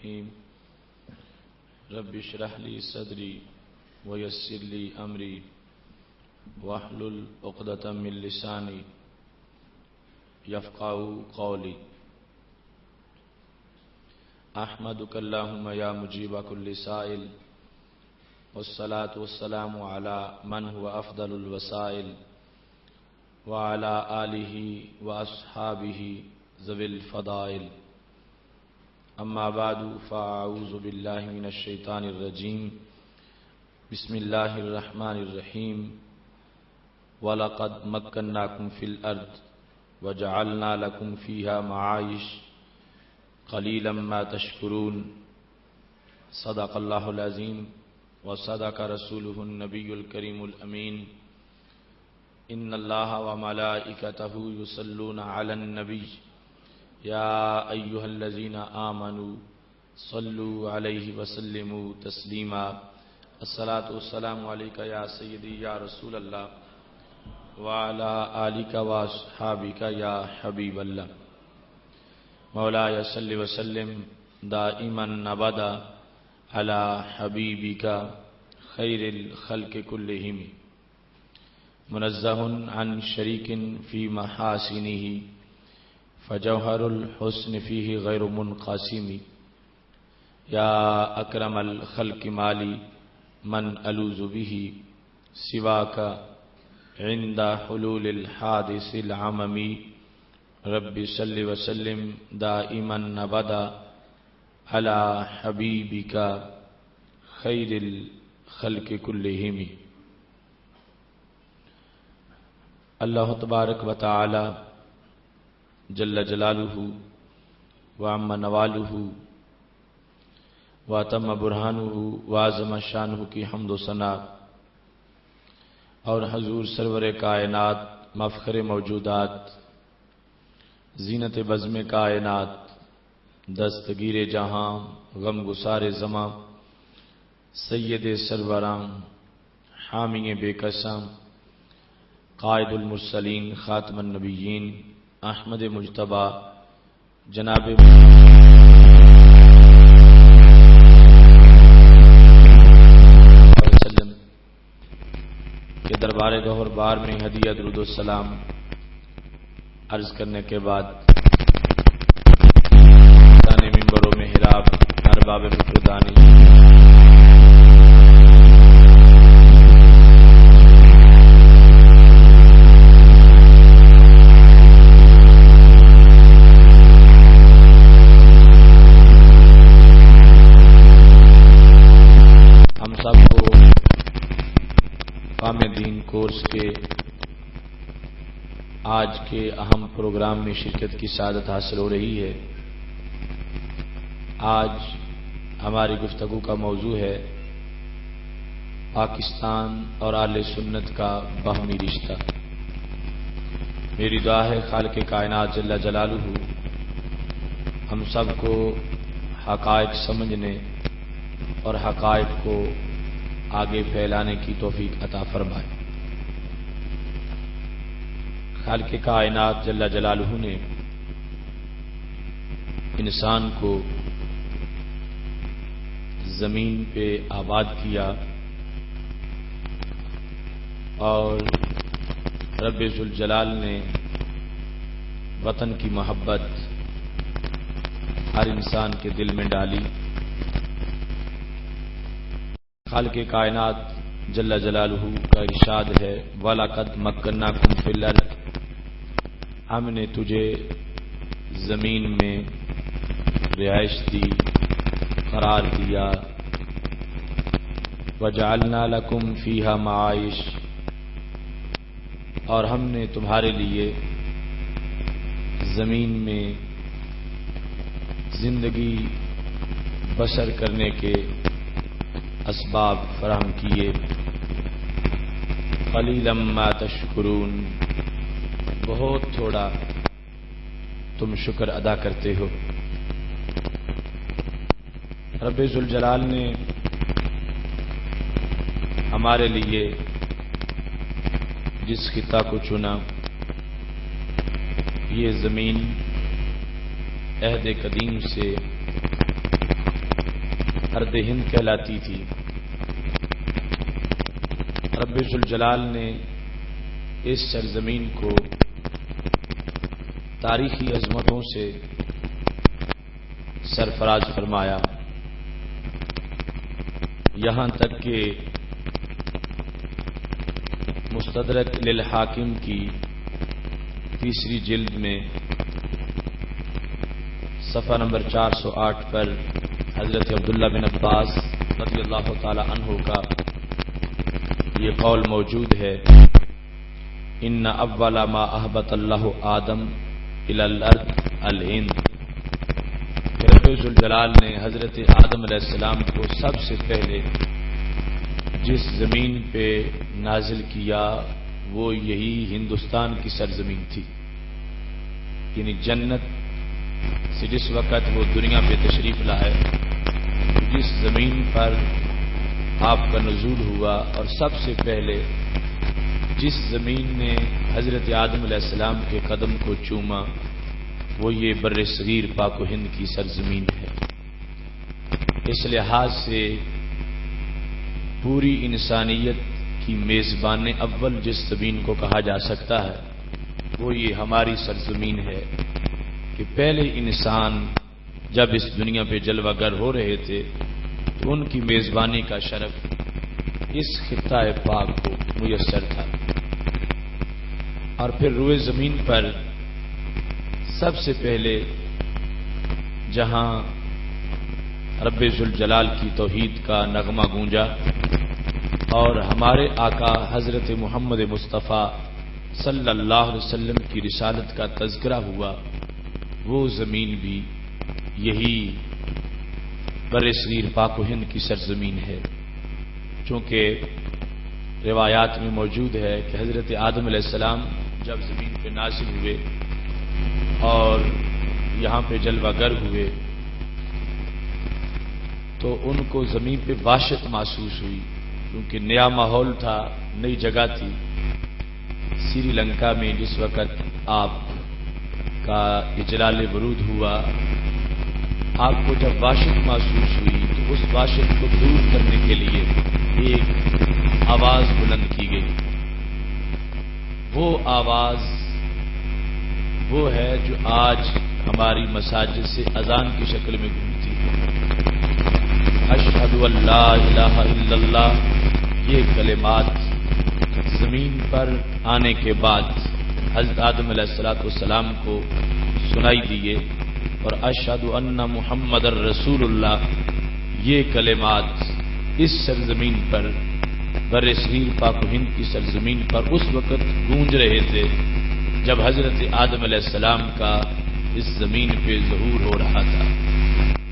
الرحیم رب اشرح لی صدری ویسر لی امری واحلل عقدۃ من لسانی یفقهوا قولی احمدک اللہم یا مجیب کل سائل والصلاة والسلام علی من هو افضل الوسائل وعلى آلہ واصحابہ ذوی الفضائل اما بعد فاعوذ باللہ من الشیطان الرجیم بسم اللہ الرحمن الرحیم وَلَقَدْ مَكَّنَّاكُمْ فِي الْأَرْضِ وَجَعَلْنَا لَكُمْ فِيهَا مَعَائِشَ قَلِيلًا مَا تَشْكُرُونَ صدق اللہ العظیم وصدق رسولہ النبی الکریم الامین ان اللہ وملائکتہ یصلون علی النبی یا ایہا الذین آمنوا صلوا علیہ وسلموا تسلیما الصلاۃ والسلام علیک یا سیدی یا رسول اللہ وعلی آلک واصحابک یا حبیب اللہ مولاي صل وسلم دائما ابدا على حبیبک خیر الخلق كلهم منزہ عن شریک فی محاسنہ فجوہر الحسن فیہ غیر منقسم یا اکرم الخلق مالی من الوذ به سواک عند حلول الحادث العممی رب صل وسلم دائما ابدا على حبیبک خیر الخلق كلهم. اللہ تبارک و تعالی جل جلالہ وعم نوالہ واتم برہانہ وعظم شانہ کی حمد و ثنا اور حضور سرور کائنات مفخر موجودات زینت بزم کائنات دستگیر جہاں غم گسار زماں سید سروران حامی بے قسم قائد المرسلین خاتم النبیین احمد مجتبی جناب وسلم کے دربار گہر بار میں ہدیہ درود و سلام عرض کرنے کے بعد ممبر و محراب ارباب فکردانی کورس کے آج کے اہم پروگرام میں شرکت کی سعادت حاصل ہو رہی ہے. آج ہماری گفتگو کا موضوع ہے پاکستان اور اہل سنت کا باہمی رشتہ. میری دعا ہے خالق کائنات جل جلالہ ہم سب کو حقائق سمجھنے اور حقائق کو آگے پھیلانے کی توفیق عطا فرمائے. خالق کائنات جل جلالہ نے انسان کو زمین پہ آباد کیا اور رب ذوالجلال نے وطن کی محبت ہر انسان کے دل میں ڈالی. خالق کائنات جل جلالہ کا ارشاد ہے وَلَقَدْ مَكَّنَّاكُمْ فِي الْأَرْضِ ہم نے تجھے زمین میں رہائش دی قرار دیا وَجَعَلْنَا لَكُمْ فِيهَا مَعَائِشَ اور ہم نے تمہارے لیے زمین میں زندگی بسر کرنے کے اسباب فراہم کیے. قلیلا ما تشکرون بہت تھوڑا تم شکر ادا کرتے ہو. رب ذوالجلال نے ہمارے لیے جس خطہ کو چنا یہ زمین عہد قدیم سے ارض ہند کہلاتی تھی۔ رب ذوالجلال نے اس سرزمین کو تاریخی عظمتوں سے سرفراز فرمایا، یہاں تک کہ مستدرک للحاکم کی تیسری جلد میں صفحہ نمبر 408 پر حضرت عبداللہ بن عباس رضی اللہ تعالی عنہ کا یہ قول موجود ہے، ان اول ما احبط اللہ آدم الی الارض الہند، کہ رب ذوالجلال نے حضرت آدم علیہ السلام کو سب سے پہلے جس زمین پہ نازل کیا وہ یہی ہندوستان کی سرزمین تھی، یعنی جنت سے جس وقت وہ دنیا پہ تشریف لائے، جس زمین پر آپ کا نزول ہوا اور سب سے پہلے جس زمین نے حضرت آدم علیہ السلام کے قدم کو چوما وہ یہ بر صغیر پاک و ہند کی سرزمین ہے۔ اس لحاظ سے پوری انسانیت کی میزبان اول جس زمین کو کہا جا سکتا ہے وہ یہ ہماری سرزمین ہے، کہ پہلے انسان جب اس دنیا پہ جلوہ گر ہو رہے تھے تو ان کی میزبانی کا شرف اس خطہ پاک کو میسر تھا، اور پھر روئے زمین پر سب سے پہلے جہاں رب ذوالجلال کی توحید کا نغمہ گونجا اور ہمارے آقا حضرت محمد مصطفیٰ صلی اللہ علیہ وسلم کی رسالت کا تذکرہ ہوا، وہ زمین بھی یہی بر صغیر پاک و ہند کی سرزمین ہے۔ چونکہ روایات میں موجود ہے کہ حضرت آدم علیہ السلام جب زمین پہ نازل ہوئے اور یہاں پہ جلوہ گر ہوئے تو ان کو زمین پہ وحشت محسوس ہوئی، کیونکہ نیا ماحول تھا، نئی جگہ تھی۔ سری لنکا میں جس وقت آپ کا اجلال ورود ہوا، آپ کو جب وحشت محسوس ہوئی تو اس وحشت کو دور کرنے کے لیے ایک آواز بلند کی گئی۔ وہ آواز وہ ہے جو آج ہماری مساجد سے اذان کی شکل میں گونجتی ہے، اشہد ان لا الہ الا اللہ۔ یہ کلمات زمین پر آنے کے بعد حضرت آدم علیہ السلام کو سنائی دیے، اور اشہد ان محمد الرسول اللہ، یہ کلمات اس سرزمین پر بر صغیر پاک و ہند کی سرزمین پر اس وقت گونج رہے تھے جب حضرت آدم علیہ السلام کا اس زمین پہ ظہور ہو رہا تھا۔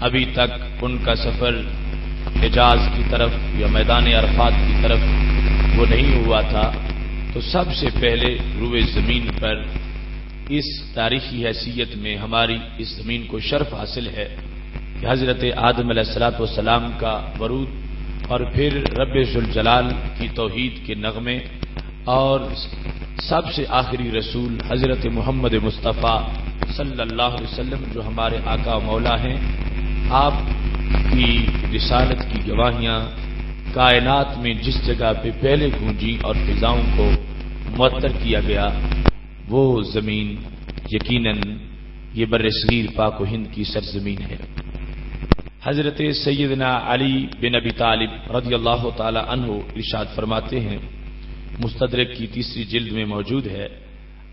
ابھی تک ان کا سفر حجاز کی طرف یا میدان عرفات کی طرف وہ نہیں ہوا تھا، تو سب سے پہلے روئے زمین پر اس تاریخی حیثیت میں ہماری اس زمین کو شرف حاصل ہے کہ حضرت آدم علیہ السلام کا ورود اور پھر رب ذوالجلال کی توحید کے نغمے اور سب سے آخری رسول حضرت محمد مصطفیٰ صلی اللہ علیہ وسلم جو ہمارے آقا و مولا ہیں، آپ کی رسالت کی گواہیاں کائنات میں جس جگہ پہ پہلے گونجی اور فضاؤں کو معطر کیا گیا وہ زمین یقیناً یہ بر صغیر پاک و ہند کی سرزمین ہے۔ حضرت سیدنا علی بن ابی طالب رضی اللہ تعالی عنہ ارشاد فرماتے ہیں، مستدرک کی تیسری جلد میں موجود ہے،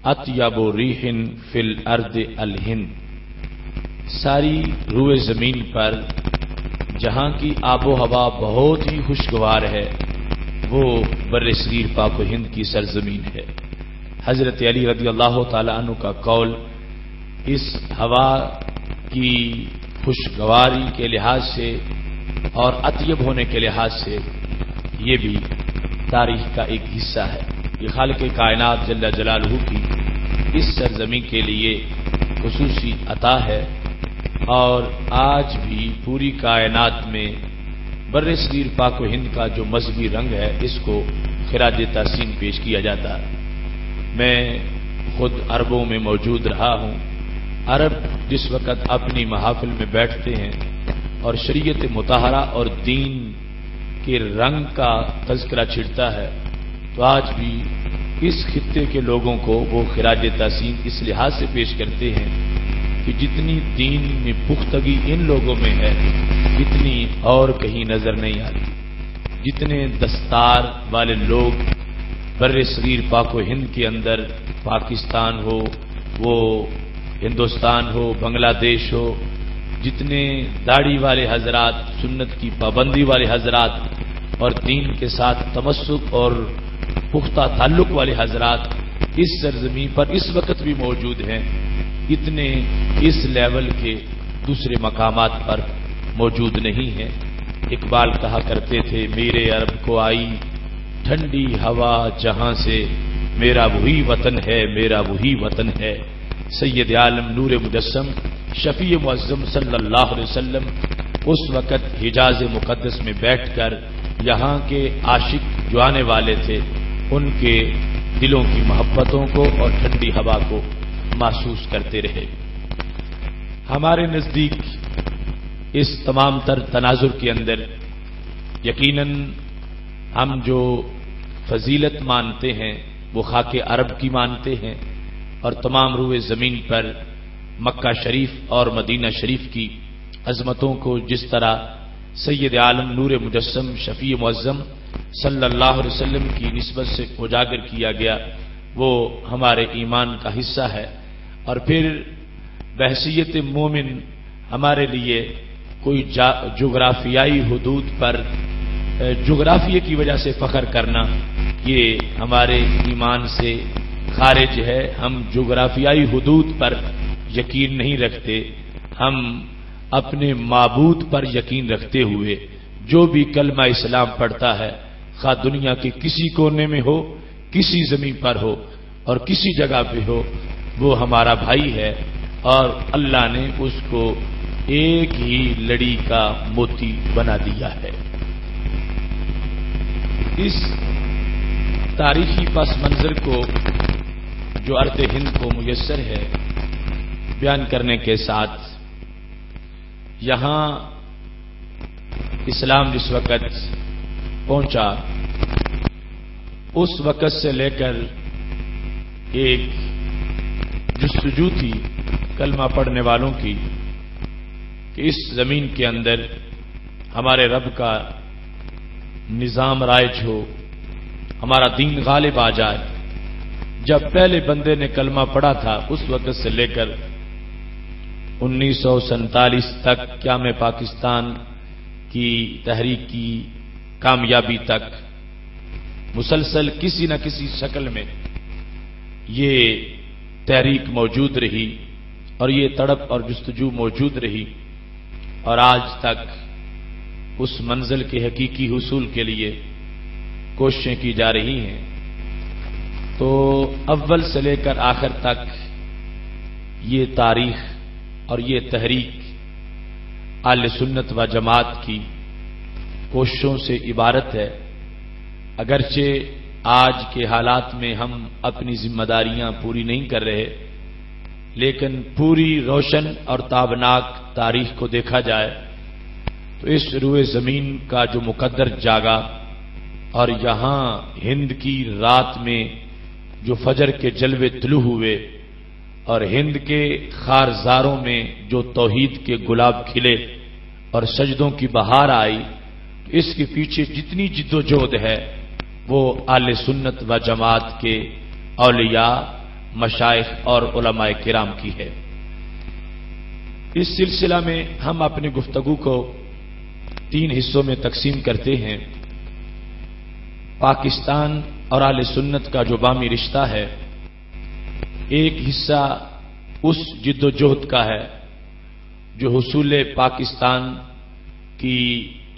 اطیب ریح فی الارض الہند، ساری روئے زمین پر جہاں کی آب و ہوا بہت ہی خوشگوار ہے وہ بر صغیر پاک و ہند کی سرزمین ہے۔ حضرت علی رضی اللہ تعالی عنہ کا قول اس ہوا کی خوشگواری کے لحاظ سے اور اطیب ہونے کے لحاظ سے یہ بھی تاریخ کا ایک حصہ ہے۔ یہ خالق کائنات جل جلالہ کی اس سرزمین کے لیے خصوصی عطا ہے، اور آج بھی پوری کائنات میں بر صغیر پاک و ہند کا جو مذہبی رنگ ہے اس کو خراج تحسین پیش کیا جاتا ہے۔ میں خود عربوں میں موجود رہا ہوں۔ عرب جس وقت اپنی محافل میں بیٹھتے ہیں اور شریعت مطہرہ اور دین کے رنگ کا تذکرہ چھڑتا ہے تو آج بھی اس خطے کے لوگوں کو وہ خراج تحسین اس لحاظ سے پیش کرتے ہیں کہ جتنی دین میں پختگی ان لوگوں میں ہے اتنی اور کہیں نظر نہیں آتی. جتنے دستار والے لوگ بر صغیر پاک و ہند کے اندر، پاکستان ہو، وہ ہندوستان ہو، بنگلہ دیش ہو، جتنے داڑھی والے حضرات، سنت کی پابندی والے حضرات اور دین کے ساتھ تمسک اور پختہ تعلق والے حضرات اس سرزمین پر اس وقت بھی موجود ہیں، اتنے اس لیول کے دوسرے مقامات پر موجود نہیں ہیں. اقبال کہا کرتے تھے، میرے عرب کو آئی ٹھنڈی ہوا جہاں سے، میرا وہی وطن ہے، میرا وہی وطن ہے. سید عالم نور مجسم شفیع معظم صلی اللہ علیہ وسلم اس وقت حجاز مقدس میں بیٹھ کر یہاں کے عاشق جو آنے والے تھے ان کے دلوں کی محبتوں کو اور ٹھنڈی ہوا کو محسوس کرتے رہے. ہمارے نزدیک اس تمام تر تناظر کے اندر یقیناً ہم جو فضیلت مانتے ہیں وہ خاک عرب کی مانتے ہیں اور تمام روئے زمین پر مکہ شریف اور مدینہ شریف کی عظمتوں کو جس طرح سید عالم نور مجسم شفیع معظم صلی اللہ علیہ وسلم کی نسبت سے اجاگر کیا گیا وہ ہمارے ایمان کا حصہ ہے. اور پھر بحیثیت مومن ہمارے لیے کوئی جغرافیائی حدود پر جغرافیے کی وجہ سے فخر کرنا یہ ہمارے ایمان سے خارج ہے. ہم جغرافیائی حدود پر یقین نہیں رکھتے، ہم اپنے معبود پر یقین رکھتے ہوئے جو بھی کلمہ اسلام پڑھتا ہے خواہ دنیا کے کسی کونے میں ہو، کسی زمین پر ہو اور کسی جگہ پہ ہو، وہ ہمارا بھائی ہے اور اللہ نے اس کو ایک ہی لڑی کا موتی بنا دیا ہے. اس تاریخی پس منظر کو جو ارض ہند کو میسر ہے بیان کرنے کے ساتھ یہاں اسلام جس وقت پہنچا اس وقت سے لے کر ایک جستجو تھی کلمہ پڑھنے والوں کی کہ اس زمین کے اندر ہمارے رب کا نظام رائج ہو، ہمارا دین غالب آ جائے. جب پہلے بندے نے کلمہ پڑھا تھا اس وقت سے لے کر 1947 تک قیام پاکستان کی تحریک کی کامیابی تک مسلسل کسی نہ کسی شکل میں یہ تحریک موجود رہی اور یہ تڑپ اور جستجو موجود رہی اور آج تک اس منزل کے حقیقی حصول کے لیے کوششیں کی جا رہی ہیں. تو اول سے لے کر آخر تک یہ تاریخ اور یہ تحریک اہل سنت و جماعت کی کوششوں سے عبارت ہے. اگرچہ آج کے حالات میں ہم اپنی ذمہ داریاں پوری نہیں کر رہے لیکن پوری روشن اور تابناک تاریخ کو دیکھا جائے تو اس روئے زمین کا جو مقدر جاگا اور یہاں ہند کی رات میں جو فجر کے جلوے طلوع ہوئے اور ہند کے خارزاروں میں جو توحید کے گلاب کھلے اور سجدوں کی بہار آئی، اس کے پیچھے جتنی جد و جہد ہے وہ اہل سنت و جماعت کے اولیاء، مشائخ اور علماء کرام کی ہے. اس سلسلہ میں ہم اپنی گفتگو کو 3 حصوں میں تقسیم کرتے ہیں. پاکستان اور اہل سنت کا جو بامی رشتہ ہے، ایک حصہ اس جد و جہد کا ہے جو حصول پاکستان کی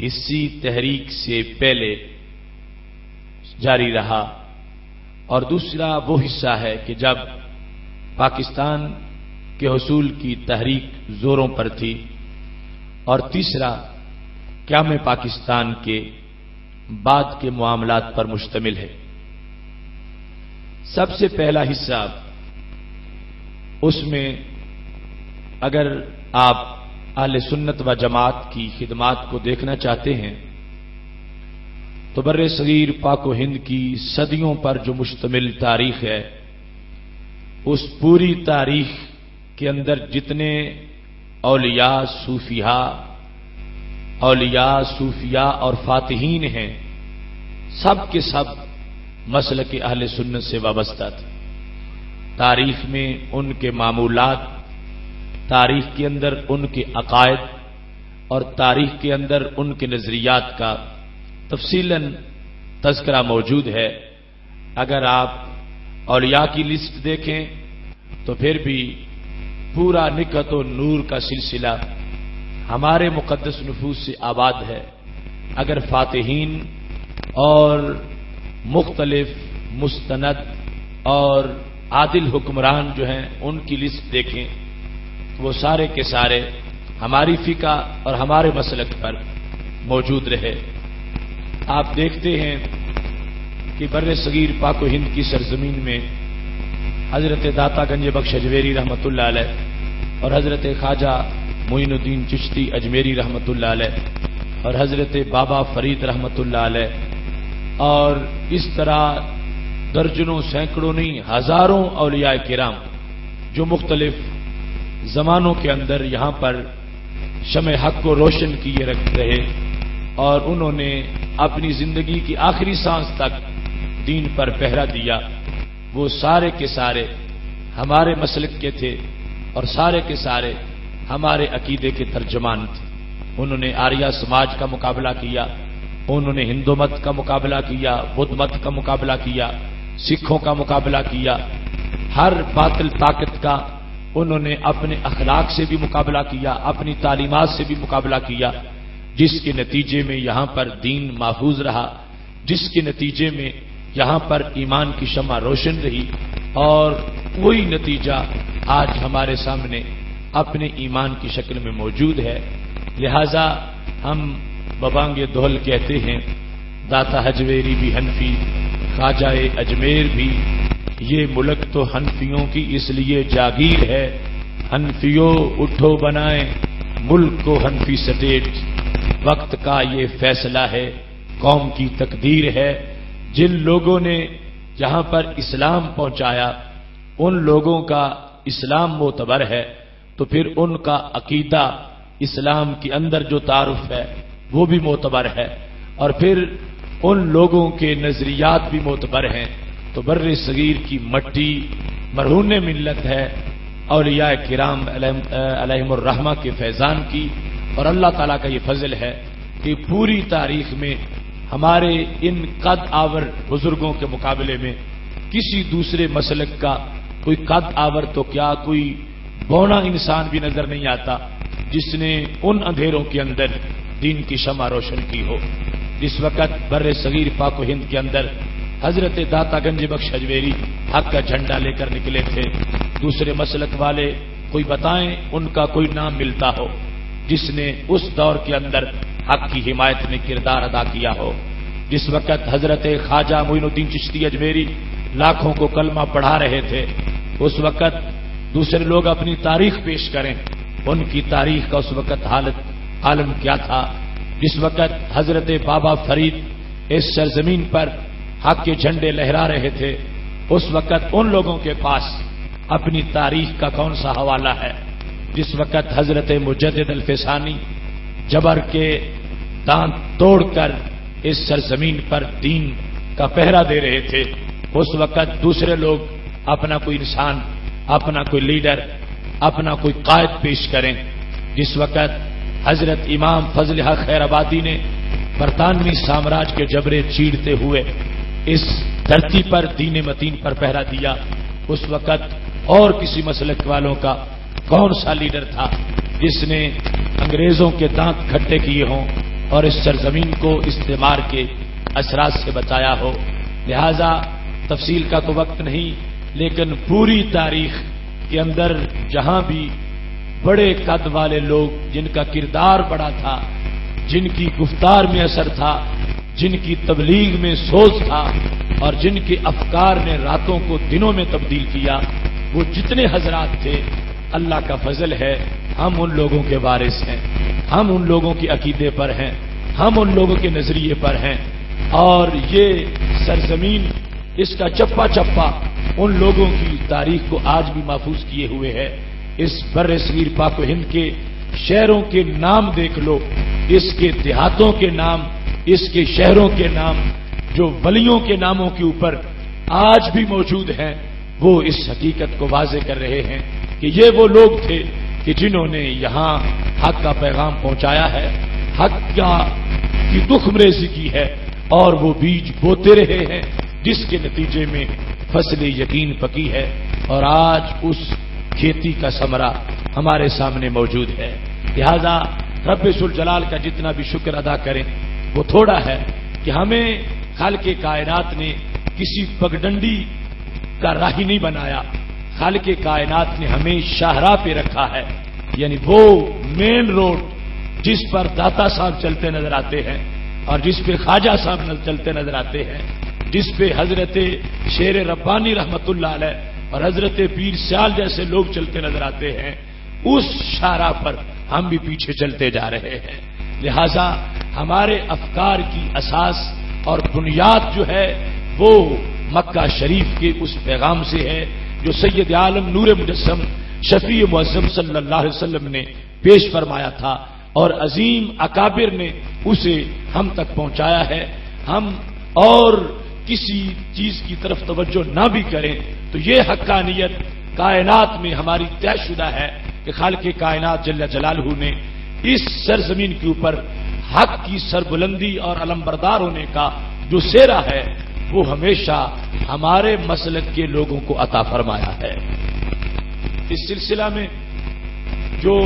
حصی تحریک سے پہلے جاری رہا، اور دوسرا وہ حصہ ہے کہ جب پاکستان کے حصول کی تحریک زوروں پر تھی، اور تیسرا قیام پاکستان کے بعد کے معاملات پر مشتمل ہے. سب سے پہلا حصہ اس میں اگر آپ اہل سنت و جماعت کی خدمات کو دیکھنا چاہتے ہیں تو بر صغیر پاک و ہند کی صدیوں پر جو مشتمل تاریخ ہے، اس پوری تاریخ کے اندر جتنے اولیاء صوفیاء اور فاتحین ہیں، سب کے سب مسلک اہل سنت سے وابستہ تھے۔ تاریخ میں ان کے معمولات، تاریخ کے اندر ان کے عقائد اور تاریخ کے اندر ان کے نظریات کا تفصیلاً تذکرہ موجود ہے۔ اگر آپ اولیاء کی لسٹ دیکھیں تو پھر بھی پورا نکہت و نور کا سلسلہ ہمارے مقدس نفوس سے آباد ہے۔ اگر فاتحین اور مختلف مستند اور عادل حکمران جو ہیں ان کی لسٹ دیکھیں تو وہ سارے کے سارے ہماری فقہ اور ہمارے مسلک پر موجود رہے۔ آپ دیکھتے ہیں کہ بر صغیر پاک و ہند کی سرزمین میں حضرت داتا گنج بخش اجمیری رحمۃ اللہ علیہ اور حضرت خواجہ معین الدین چشتی اجمیری رحمۃ اللہ علیہ اور حضرت بابا فرید رحمۃ اللہ علیہ اور اس طرح درجنوں سینکڑوں نہیں ہزاروں اولیاء کرام جو مختلف زمانوں کے اندر یہاں پر شمع حق کو روشن کیے رکھ رہے اور انہوں نے اپنی زندگی کی آخری سانس تک دین پر پہرا دیا، وہ سارے کے سارے ہمارے مسلک کے تھے اور سارے کے سارے ہمارے عقیدے کے ترجمان تھے۔ انہوں نے آریہ سماج کا مقابلہ کیا، انہوں نے ہندو مت کا مقابلہ کیا، بدھ مت کا مقابلہ کیا، سکھوں کا مقابلہ کیا، ہر باطل طاقت کا انہوں نے اپنے اخلاق سے بھی مقابلہ کیا، اپنی تعلیمات سے بھی مقابلہ کیا، جس کے نتیجے میں یہاں پر دین محفوظ رہا، جس کے نتیجے میں یہاں پر ایمان کی شمع روشن رہی، اور وہی نتیجہ آج ہمارے سامنے اپنے ایمان کی شکل میں موجود ہے۔ لہذا ہم ببانگ دہل کہتے ہیں داتا حجویری بھی حنفی، خواجہ اجمیر بھی، یہ ملک تو حنفیوں کی اس لیے جاگیر ہے، حنفیوں اٹھو بنائیں ملک کو حنفی سٹیٹ، وقت کا یہ فیصلہ ہے، قوم کی تقدیر ہے۔ جن لوگوں نے یہاں پر اسلام پہنچایا ان لوگوں کا اسلام معتبر ہے، تو پھر ان کا عقیدہ اسلام کے اندر جو تعارف ہے وہ بھی معتبر ہے، اور پھر ان لوگوں کے نظریات بھی معتبر ہیں۔ تو بر صغیر کی مٹی مرہون ملت ہے اولیاء کرام علیہم الرحمہ کے فیضان کی، اور اللہ تعالیٰ کا یہ فضل ہے کہ پوری تاریخ میں ہمارے ان قد آور بزرگوں کے مقابلے میں کسی دوسرے مسلک کا کوئی قد آور تو کیا کوئی بونا انسان بھی نظر نہیں آتا جس نے ان اندھیروں کے اندر دین کی شمع روشن کی ہو۔ جس وقت بر صغیر پاک و ہند کے اندر حضرت داتا گنج بخش اجمیری حق کا جھنڈا لے کر نکلے تھے، دوسرے مسلک والے کوئی بتائیں ان کا کوئی نام ملتا ہو جس نے اس دور کے اندر حق کی حمایت میں کردار ادا کیا ہو۔ جس وقت حضرت خواجہ معین الدین چشتی اجمیری لاکھوں کو کلمہ پڑھا رہے تھے، اس وقت دوسرے لوگ اپنی تاریخ پیش کریں، ان کی تاریخ کا اس وقت حالت عالم کیا تھا۔ جس وقت حضرت بابا فرید اس سرزمین پر حق کے جھنڈے لہرا رہے تھے، اس وقت ان لوگوں کے پاس اپنی تاریخ کا کون سا حوالہ ہے؟ جس وقت حضرت مجدد الفسانی جبر کے دانت توڑ کر اس سرزمین پر دین کا پہرا دے رہے تھے، اس وقت دوسرے لوگ اپنا کوئی انسان، اپنا کوئی لیڈر، اپنا کوئی قائد پیش کریں۔ جس وقت حضرت امام فضل حق خیر آبادی نے برطانوی سامراج کے جبرے چیرتے ہوئے اس دھرتی پر دین متین پر پہرا دیا، اس وقت اور کسی مسلک والوں کا کون سا لیڈر تھا جس نے انگریزوں کے دانت کھٹے کیے ہوں اور اس سرزمین کو استعمار کے اثرات سے بچایا ہو؟ لہذا تفصیل کا تو وقت نہیں، لیکن پوری تاریخ کے اندر جہاں بھی بڑے قد والے لوگ جن کا کردار بڑا تھا، جن کی گفتار میں اثر تھا، جن کی تبلیغ میں سوچ تھا، اور جن کے افکار نے راتوں کو دنوں میں تبدیل کیا، وہ جتنے حضرات تھے اللہ کا فضل ہے ہم ان لوگوں کے وارث ہیں، ہم ان لوگوں کے عقیدے پر ہیں، ہم ان لوگوں کے نظریے پر ہیں، اور یہ سرزمین اس کا چپا چپا ان لوگوں کی تاریخ کو آج بھی محفوظ کیے ہوئے ہے۔ اس بر صغیر پاک و ہند کے شہروں کے نام دیکھ لو، اس کے دیہاتوں کے نام، اس کے شہروں کے نام جو ولیوں کے ناموں کے اوپر آج بھی موجود ہیں، وہ اس حقیقت کو واضح کر رہے ہیں کہ یہ وہ لوگ تھے کہ جنہوں نے یہاں حق کا پیغام پہنچایا ہے، حق کی دکھ ریزی کی ہے، اور وہ بیج بوتے رہے ہیں جس کے نتیجے میں فصل یقین پکی ہے، اور آج اس کھیتی کا ثمرہ ہمارے سامنے موجود ہے۔ لہذا رب ذوالجلال کا جتنا بھی شکر ادا کریں وہ تھوڑا ہے کہ ہمیں خالق کائنات نے کسی پگڈنڈی کا راہی نہیں بنایا، خالق کائنات نے ہمیں شاہراہ پہ رکھا ہے، یعنی وہ مین روڈ جس پر داتا صاحب چلتے نظر آتے ہیں، اور جس پہ خواجہ صاحب چلتے نظر آتے ہیں، جس پہ حضرت شیر ربانی رحمت اللہ علیہ اور حضرت پیر سیال جیسے لوگ چلتے نظر آتے ہیں، اس شاہراہ پر ہم بھی پیچھے چلتے جا رہے ہیں۔ لہذا ہمارے افکار کی اساس اور بنیاد جو ہے وہ مکہ شریف کے اس پیغام سے ہے جو سید عالم نور مجسم شفیع معظم صلی اللہ علیہ وسلم نے پیش فرمایا تھا، اور عظیم اکابر نے اسے ہم تک پہنچایا ہے۔ ہم اور کسی چیز کی طرف توجہ نہ بھی کریں تو یہ حقانیت کائنات میں ہماری طے شدہ ہے کہ خالق کائنات جل جلالہ نے اس سرزمین کے اوپر حق کی سربلندی اور علمبردار ہونے کا جو سیرا ہے وہ ہمیشہ ہمارے مسلک کے لوگوں کو عطا فرمایا ہے۔ اس سلسلہ میں جو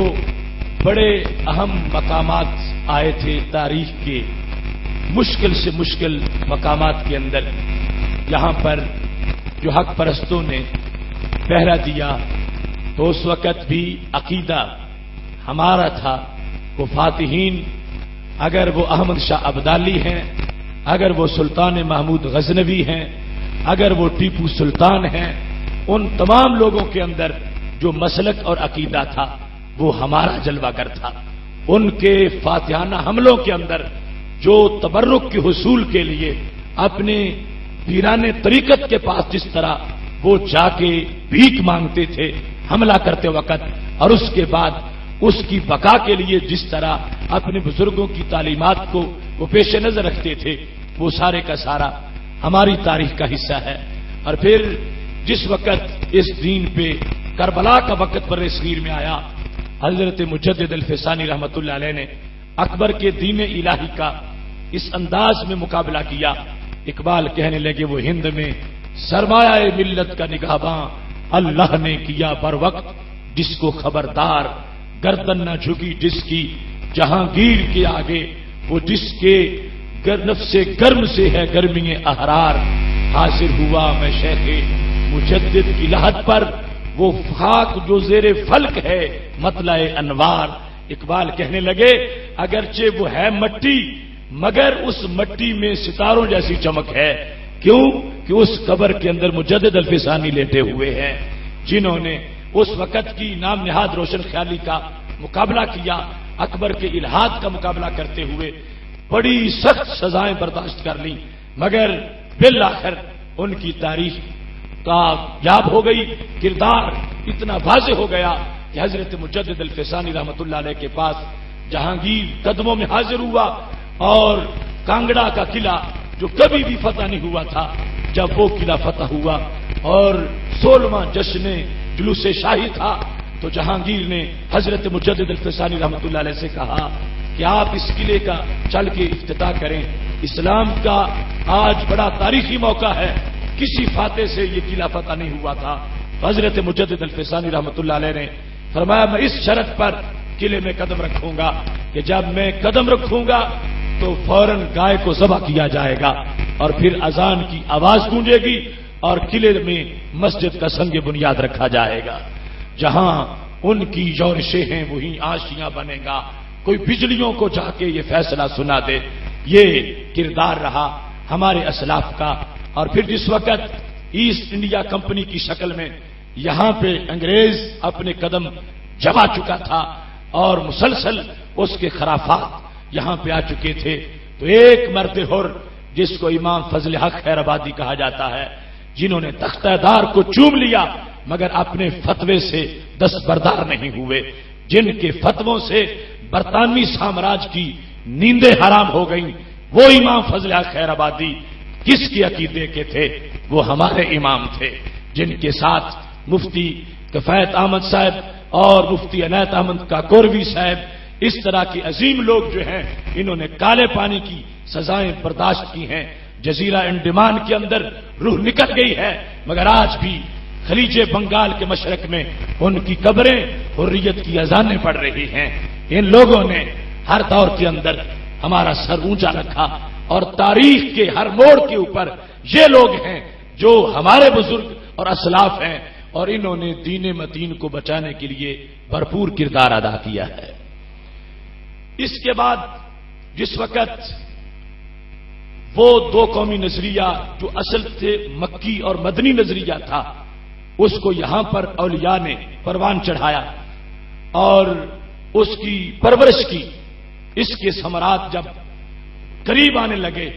بڑے اہم مقامات آئے تھے تاریخ کے مشکل سے مشکل مقامات کے اندر، یہاں پر جو حق پرستوں نے پہرا دیا تو اس وقت بھی عقیدہ ہمارا تھا وہ فاتحین، اگر وہ احمد شاہ ابدالی ہیں، اگر وہ سلطان محمود غزنوی ہیں، اگر وہ ٹیپو سلطان ہیں، ان تمام لوگوں کے اندر جو مسلک اور عقیدہ تھا وہ ہمارا جلوہ گر تھا۔ ان کے فاتحانہ حملوں کے اندر جو تبرک کے حصول کے لیے اپنے پیران طریقت کے پاس جس طرح وہ جا کے بھیک مانگتے تھے حملہ کرتے وقت، اور اس کے بعد اس کی بقا کے لیے جس طرح اپنے بزرگوں کی تعلیمات کو وہ پیش نظر رکھتے تھے، وہ سارے کا سارا ہماری تاریخ کا حصہ ہے۔ اور پھر جس وقت اس دین پہ کربلا کا وقت بر صغیر میں آیا، حضرت مجدد الفسانی رحمت اللہ علیہ نے اکبر کے دین الہی کا اس انداز میں مقابلہ کیا۔ اقبال کہنے لگے وہ ہند میں سرمایہ ملت کا نگہباں اللہ نے کیا بر وقت، جس کو خبردار گردن نہ جھکی جس کی جہانگیر کے آگے، وہ جس کے نفس گرم سے ہے گرمی احرار، حاضر ہوا میں شیخ مجدد کی لحد پر، وہ خاک جو زیر فلک ہے مطلع انوار۔ اقبال کہنے لگے اگرچہ وہ ہے مٹی مگر اس مٹی میں ستاروں جیسی چمک ہے، کیوں کہ اس قبر کے اندر مجدد الفسانی لیٹے ہوئے ہیں، جنہوں نے اس وقت کی نام نہاد روشن خیالی کا مقابلہ کیا، اکبر کے الہاد کا مقابلہ کرتے ہوئے بڑی سخت سزائیں برداشت کر لیں، مگر بالآخر ان کی تاریخ کامیاب ہو گئی، کردار اتنا واضح ہو گیا کہ حضرت مجدد الفسانی رحمت اللہ علیہ کے پاس جہانگیر قدموں میں حاضر ہوا، اور کانگڑا کا قلعہ جو کبھی بھی فتح نہیں ہوا تھا، جب وہ قلعہ فتح ہوا اور 16واں جشن جلوس شاہی تھا، تو جہانگیر نے حضرت مجدد الفسانی رحمت اللہ علیہ سے کہا کہ آپ اس قلعے کا چل کے افتتاح کریں، اسلام کا آج بڑا تاریخی موقع ہے، کسی فاتح سے یہ قلعہ فتح نہیں ہوا تھا۔ حضرت مجدد الفسانی رحمت اللہ علیہ نے فرمایا میں اس شرط پر قلعے میں قدم رکھوں گا کہ جب میں قدم رکھوں گا تو فوراً گائے کو ذبح کیا جائے گا، اور پھر اذان کی آواز گونجے گی اور قلعے میں مسجد کا سنگ بنیاد رکھا جائے گا، جہاں ان کی یورشیں ہیں وہیں آشیاں بنے گا، کوئی بجلیوں کو جا کے یہ فیصلہ سنا دے۔ یہ کردار رہا ہمارے اسلاف کا۔ اور پھر جس وقت ایسٹ انڈیا کمپنی کی شکل میں یہاں پہ انگریز اپنے قدم جما چکا تھا اور مسلسل اس کے خرافات یہاں پہ آ چکے تھے. تو ایک مرد حر جس کو امام فضل حق خیرآبادی کہا جاتا ہے، جنہوں نے تختہ دار کو چوم لیا مگر اپنے فتوے سے دستبردار نہیں ہوئے، جن کے فتووں سے برطانوی سامراج کی نیندیں حرام ہو گئیں، وہ امام فضل حق خیرآبادی کس کے عقیدے کے تھے؟ وہ ہمارے امام تھے، جن کے ساتھ مفتی کفایت احمد صاحب اور مفتی عنایت احمد کاکوروی صاحب، اس طرح کے عظیم لوگ جو ہیں، انہوں نے کالے پانی کی سزائیں برداشت کی ہیں. جزیرہ انڈمان کے اندر روح نکل گئی ہے، مگر آج بھی خلیج بنگال کے مشرق میں ان کی قبریں حریت کی اذانیں پڑھ رہی ہیں. ان لوگوں نے ہر دور کے اندر ہمارا سر اونچا رکھا، اور تاریخ کے ہر موڑ کے اوپر یہ لوگ ہیں جو ہمارے بزرگ اور اسلاف ہیں، اور انہوں نے دین متین کو بچانے کے لیے بھرپور کردار ادا کیا ہے. اس کے بعد جس وقت وہ دو قومی نظریہ جو اصل سے مکی اور مدنی نظریہ تھا، اس کو یہاں پر اولیاء نے پروان چڑھایا اور اس کی پرورش کی. اس کے ثمرات جب قریب آنے لگے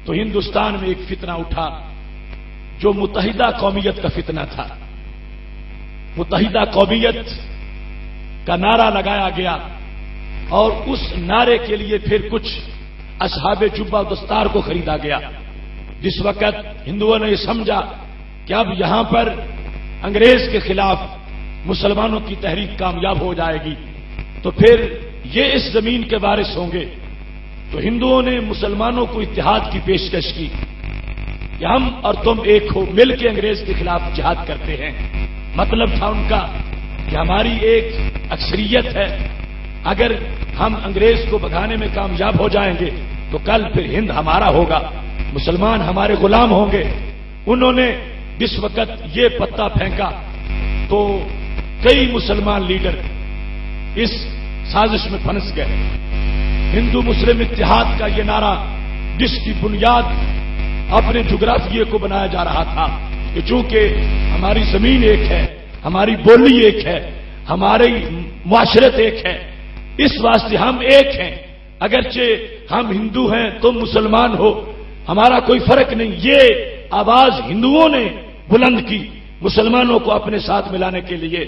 تو ہندوستان میں ایک فتنہ اٹھا جو متحدہ قومیت کا فتنہ تھا. متحدہ قومیت کا نعرہ لگایا گیا اور اس نعرے کے لیے پھر کچھ اصحاب جبہ دستار کو خریدا گیا. جس وقت ہندوؤں نے یہ سمجھا کہ اب یہاں پر انگریز کے خلاف مسلمانوں کی تحریک کامیاب ہو جائے گی تو پھر یہ اس زمین کے وارث ہوں گے، تو ہندوؤں نے مسلمانوں کو اتحاد کی پیشکش کی کہ ہم اور تم ایک ہو، مل کے انگریز کے خلاف جہاد کرتے ہیں. مطلب تھا ان کا کہ ہماری ایک اکثریت ہے، اگر ہم انگریز کو بھگانے میں کامیاب ہو جائیں گے تو کل پھر ہند ہمارا ہوگا، مسلمان ہمارے غلام ہوں گے. انہوں نے جس وقت یہ پتا پھینکا تو کئی مسلمان لیڈر اس سازش میں پھنس گئے. ہندو مسلم اتحاد کا یہ نعرہ جس کی بنیاد اپنے جغرافیے کو بنایا جا رہا تھا کہ چونکہ ہماری زمین ایک ہے، ہماری بولی ایک ہے، ہماری معاشرت ایک ہے، اس واسطے ہم ایک ہیں، اگرچہ ہم ہندو ہیں تم مسلمان ہو، ہمارا کوئی فرق نہیں. یہ آواز ہندوؤں نے بلند کی مسلمانوں کو اپنے ساتھ ملانے کے لیے.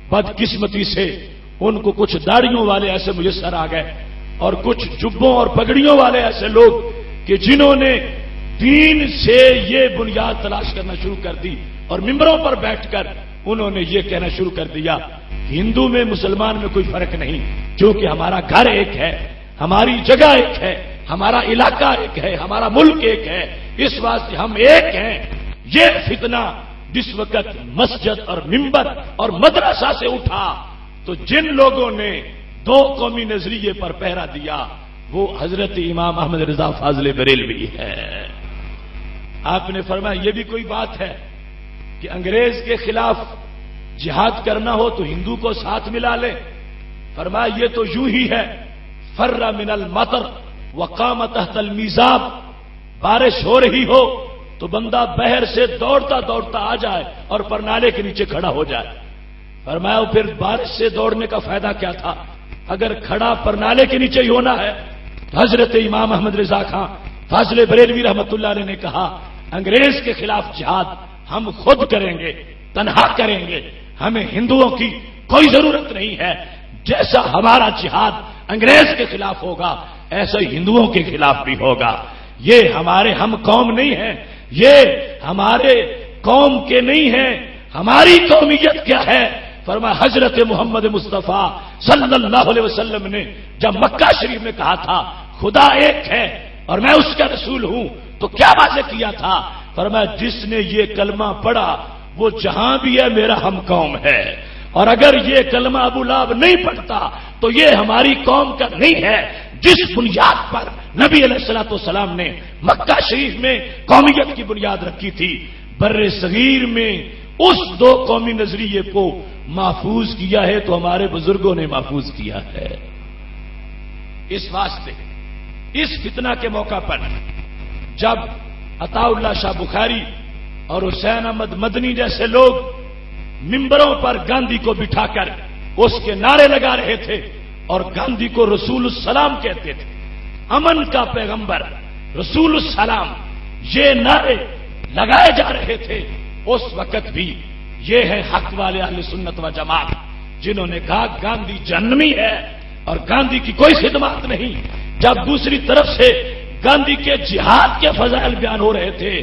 بدقسمتی سے ان کو کچھ داڑھیوں والے ایسے میسر آ گئے اور کچھ جبوں اور پگڑیوں والے ایسے لوگ کہ جنہوں نے دین سے یہ بنیاد تلاش کرنا شروع کر دی اور ممبروں پر بیٹھ کر انہوں نے یہ کہنا شروع کر دیا کہ ہندو میں مسلمان میں کوئی فرق نہیں، کیونکہ ہمارا گھر ایک ہے، ہماری جگہ ایک ہے، ہمارا علاقہ ایک ہے، ہمارا ملک ایک ہے، اس واسطے ہم ایک ہیں. یہ فتنہ جس وقت مسجد اور ممبر اور مدرسہ سے اٹھا تو جن لوگوں نے دو قومی نظریے پر پہرا دیا وہ حضرت امام احمد رضا فاضل بریلوی ہے. آپ نے فرمایا یہ بھی کوئی بات ہے کہ انگریز کے خلاف جہاد کرنا ہو تو ہندو کو ساتھ ملا لے؟ فرمایا یہ تو یوں ہی ہے، فر من المطر وقام تحت المیزاب. بارش ہو رہی ہو تو بندہ بحر سے دوڑتا دوڑتا آ جائے اور پرنالے کے نیچے کھڑا ہو جائے. فرمایا پھر بارش سے دوڑنے کا فائدہ کیا تھا اگر کھڑا پرنالے کے نیچے ہی ہونا ہے؟ حضرت امام احمد رضا خان فاضل بریلوی رحمۃ اللہ علیہ نے کہا انگریز کے خلاف جہاد ہم خود کریں گے، تنہا کریں گے، ہمیں ہندوؤں کی کوئی ضرورت نہیں ہے. جیسا ہمارا جہاد انگریز کے خلاف ہوگا ایسا ہی ہندوؤں کے خلاف بھی ہوگا. یہ ہمارے ہم قوم نہیں ہیں، یہ ہمارے قوم کے نہیں ہیں. ہماری قومیت کیا ہے؟ فرمایا حضرت محمد مصطفیٰ صلی اللہ علیہ وسلم نے جب مکہ شریف میں کہا تھا خدا ایک ہے اور میں اس کا رسول ہوں تو کیا واضح کیا تھا؟ فرمایا جس نے یہ کلمہ پڑھا وہ جہاں بھی ہے میرا ہم قوم ہے، اور اگر یہ کلمہ ابو لہب نہیں پڑھتا تو یہ ہماری قوم کا نہیں ہے. جس بنیاد پر نبی علیہ الصلوۃ والسلام نے مکہ شریف میں قومیت کی بنیاد رکھی تھی، بر صغیر میں اس دو قومی نظریے کو محفوظ کیا ہے تو ہمارے بزرگوں نے محفوظ کیا ہے. اس واسطے اس فتنہ کے موقع پر جب عطا اللہ شاہ بخاری اور حسین احمد مدنی جیسے لوگ ممبروں پر گاندھی کو بٹھا کر اس کے نعرے لگا رہے تھے اور گاندھی کو رسول السلام کہتے تھے، امن کا پیغمبر رسول السلام، یہ نعرے لگائے جا رہے تھے اس وقت بھی۔ یہ ہے حق والے اہل سنت و جماعت، جنہوں نے کہا گاندھی جہنمی ہے اور گاندھی کی کوئی خدمات نہیں۔ جب دوسری طرف سے گاندھی کے جہاد کے فضائل بیان ہو رہے تھے،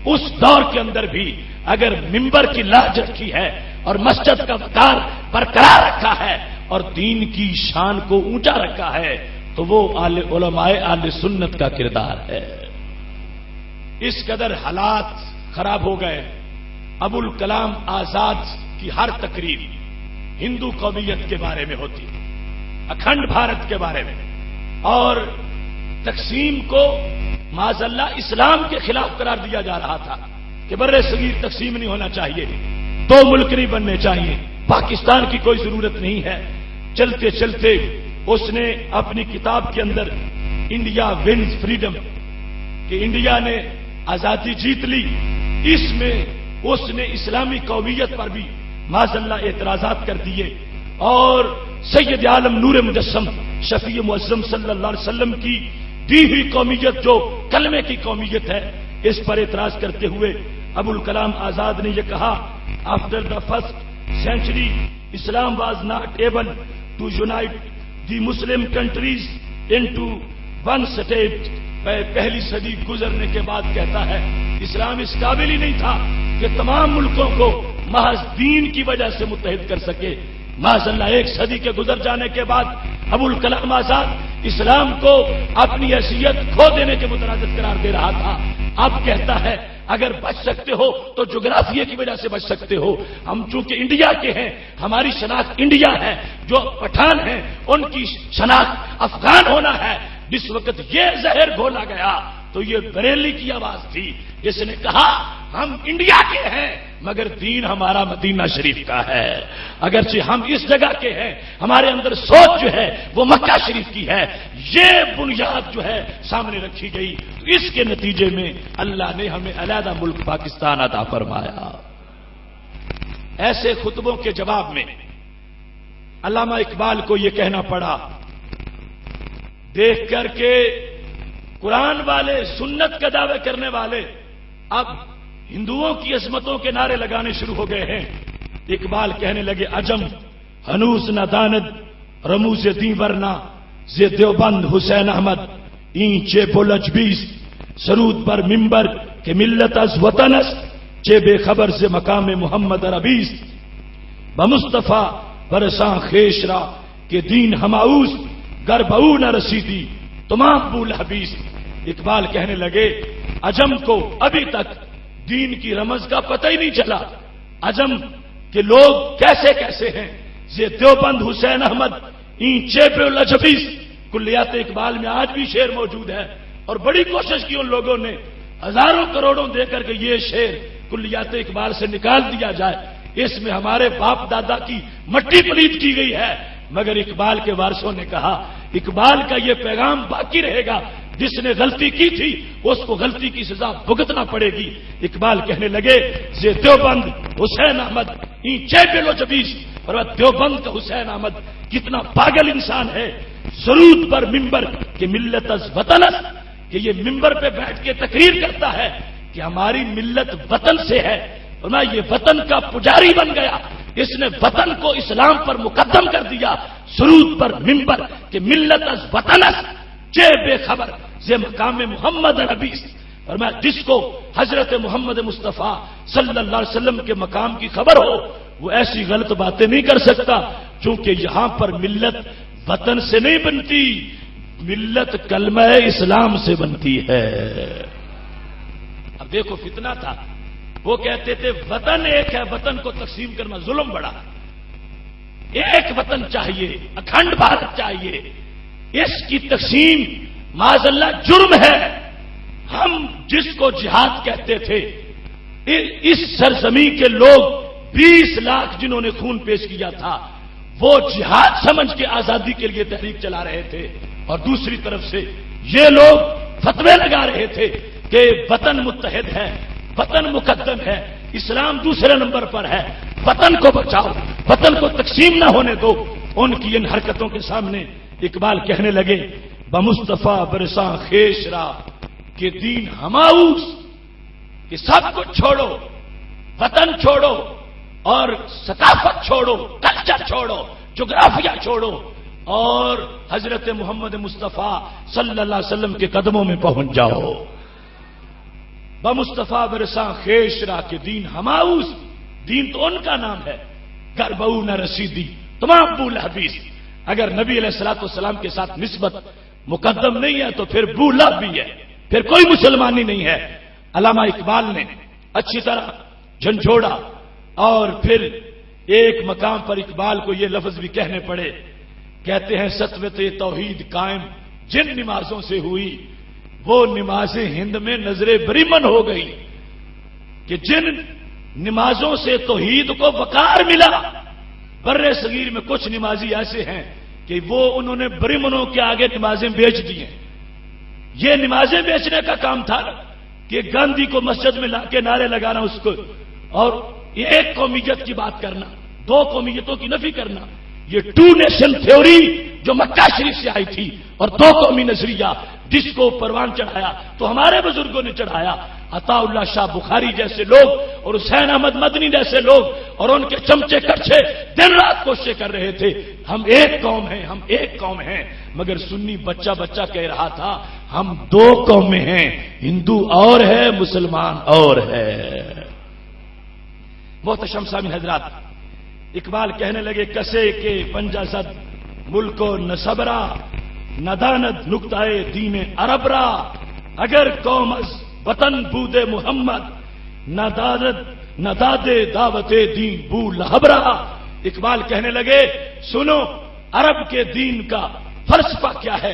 اس دور کے اندر بھی اگر ممبر کی لاج رکھی ہے اور مسجد کا وقار برقرار رکھا ہے اور دین کی شان کو اونچا رکھا ہے تو وہ علماء اہل سنت کا کردار ہے۔ اس قدر حالات خراب ہو گئے، ابوالکلام آزاد کی ہر تقریر ہندو قومیت کے بارے میں ہوتی، اکھنڈ بھارت کے بارے میں، اور تقسیم کو معاذ اللہ اسلام کے خلاف قرار دیا جا رہا تھا کہ بر صغیر تقسیم نہیں ہونا چاہیے، دو ملک نہیں بننے چاہیے، پاکستان کی کوئی ضرورت نہیں ہے۔ چلتے چلتے اس نے اپنی کتاب کے اندر انڈیا ونز فریڈم کہ انڈیا نے آزادی جیت لی، اس میں اس نے اسلامی قومیت پر بھی معاذ اللہ اعتراضات کر دیے، اور سید عالم نور مجسم شفیع معظم صلی اللہ علیہ وسلم کی دی ہوئی قومیت جو کلمے کی قومیت ہے، اس پر اعتراض کرتے ہوئے ابوالکلام آزاد نے یہ کہا، after the first century Islam was not able to unite the Muslim countries into one state. پہلی صدی گزرنے کے بعد کہتا ہے اسلام اس قابل ہی نہیں تھا کہ تمام ملکوں کو محض دین کی وجہ سے متحد کر سکے۔ معاذ اللہ ایک صدی کے گزر جانے کے بعد ابوالکلام آزاد اسلام کو اپنی حیثیت کھو دینے کے مترادف قرار دے رہا تھا، اب کہتا ہے اگر بچ سکتے ہو تو جغرافیہ کی وجہ سے بچ سکتے ہو، ہم چونکہ انڈیا کے ہیں، ہماری شناخت انڈیا ہے، جو پٹھان ہیں ان کی شناخت افغان ہونا ہے۔ جس وقت یہ زہر گھولا گیا تو یہ بریلی کی آواز تھی جس نے کہا ہم انڈیا کے ہیں مگر دین ہمارا مدینہ شریف کا ہے، اگرچہ ہم اس جگہ کے ہیں، ہمارے اندر سوچ جو ہے وہ مکہ شریف کی ہے۔ یہ بنیاد جو ہے سامنے رکھی گئی، اس کے نتیجے میں اللہ نے ہمیں علیحدہ ملک پاکستان عطا فرمایا۔ ایسے خطبوں کے جواب میں علامہ اقبال کو یہ کہنا پڑا، دیکھ کر کے قرآن والے، سنت کا دعوے کرنے والے اب ہندوؤں کی عظمتوں کے نعرے لگانے شروع ہو گئے ہیں۔ اقبال کہنے لگے عجم ہنوز نہ داند رموز دیں ورنہ زی دیوبند حسین احمد این چے بولج بیس سرود پر ممبر کہ ملت از وطن است چے بے خبر سے مقام محمد ربیس بمصطفیٰ برساں خیش را کہ دین ہماؤس گر بہو نہ رسیدی تمام بول حبیس۔ اقبال کہنے لگے عجم کو ابھی تک دین کی رمز کا پتہ ہی نہیں چلا، عجم کے لوگ کیسے کیسے ہیں، یہ دیوبند حسین احمد این چیب الجبیس۔ کلیات اقبال میں آج بھی شعر موجود ہے اور بڑی کوشش کی ان لوگوں نے ہزاروں کروڑوں دے کر کے یہ شعر کلیات اقبال سے نکال دیا جائے، اس میں ہمارے باپ دادا کی مٹی پلید کی گئی ہے، مگر اقبال کے وارثوں نے کہا اقبال کا یہ پیغام باقی رہے گا، جس نے غلطی کی تھی اس کو غلطی کی سزا بھگتنا پڑے گی۔ اقبال کہنے لگے یہ دیوبند حسین احمد این چیبلو جبیس، اور دیوبند کا حسین احمد کتنا پاگل انسان ہے، سرود پر ممبر کہ ملت از وطن است، کہ یہ ممبر پہ بیٹھ کے تقریر کرتا ہے کہ ہماری ملت وطن سے ہے، اور میں یہ وطن کا پجاری بن گیا، اس نے وطن کو اسلام پر مقدم کر دیا، سرود پر ممبر کہ ملت از وطن است چے بے خبر سے مقام محمد نبیس، اور میں جس کو حضرت محمد مصطفیٰ صلی اللہ علیہ وسلم کے مقام کی خبر ہو وہ ایسی غلط باتیں نہیں کر سکتا، چونکہ یہاں پر ملت وطن سے نہیں بنتی، ملت کلمہ اسلام سے بنتی ہے۔ اب دیکھو فتنہ تھا، وہ کہتے تھے وطن ایک ہے، وطن کو تقسیم کرنا ظلم بڑا، ایک وطن چاہیے، اکھنڈ بھارت چاہیے، اس کی تقسیم معاذ اللہ جرم ہے۔ ہم جس کو جہاد کہتے تھے، اس سرزمین کے لوگ 20 لاکھ جنہوں نے خون پیش کیا تھا وہ جہاد سمجھ کے آزادی کے لیے تحریک چلا رہے تھے، اور دوسری طرف سے یہ لوگ فتوے لگا رہے تھے کہ وطن متحد ہے، وطن مقدم ہے، اسلام دوسرے نمبر پر ہے، وطن کو بچاؤ، وطن کو تقسیم نہ ہونے دو. ان کی ان حرکتوں کے سامنے اقبال کہنے لگے بمصطفیٰ برساں خیش را کہ دین ہماؤس، کہ سب کچھ چھوڑو، وطن چھوڑو اور ثقافت چھوڑو، کلچر چھوڑو، جغرافیہ چھوڑو اور حضرت محمد مصطفیٰ صلی اللہ علیہ وسلم کے قدموں میں پہنچ جاؤ. بمصطفیٰ برساں خیش را کہ دین ہماؤس، دین تو ان کا نام ہے. گر بہو نہ رسیدی تمام بو لہبیس، اگر نبی علیہ الصلوۃ والسلام کے ساتھ نسبت مقدم نہیں ہے تو پھر بو لہب بھی ہے، پھر کوئی مسلمانی نہیں ہے. علامہ اقبال نے اچھی طرح جھنجھوڑا اور پھر ایک مقام پر اقبال کو یہ لفظ بھی کہنے پڑے. کہتے ہیں ستوت توحید قائم جن نمازوں سے ہوئی، وہ نمازیں ہند میں نظر بریمن ہو گئی. کہ جن نمازوں سے توحید کو وقار ملا، بر صغیر میں کچھ نمازی ایسے ہیں کہ وہ انہوں نے بریمنوں کے آگے نمازیں بیچ دی ہیں. یہ نمازیں بیچنے کا کام تھا کہ گاندھی کو مسجد میں لا کے نعرے لگانا اس کو، اور ایک قومیت کی بات کرنا، دو قومیتوں کی نفی کرنا. یہ ٹو نیشن تھیوری جو مکہ شریف سے آئی تھی اور دو قومی نظریہ جس کو پروان چڑھایا تو ہمارے بزرگوں نے چڑھایا. عطا اللہ شاہ بخاری جیسے لوگ اور حسین احمد مدنی جیسے لوگ اور ان کے چمچے کچھے دن رات کوششیں کر رہے تھے ہم ایک قوم ہیں، ہم ایک قوم ہیں. مگر سنی بچہ بچہ کہہ رہا تھا ہم دو قومیں ہیں، ہندو اور ہے، مسلمان اور ہے. محتشم سامعین حضرات، اقبال کہنے لگے کسے کے پنجہ زد ملک و نصبرا نداند نکتائے دین عرب را اگر قوم از وطن بود محمد نداد دعوت دین بو لہب را. اقبال کہنے لگے سنو عرب کے دین کا فلسفہ کیا ہے.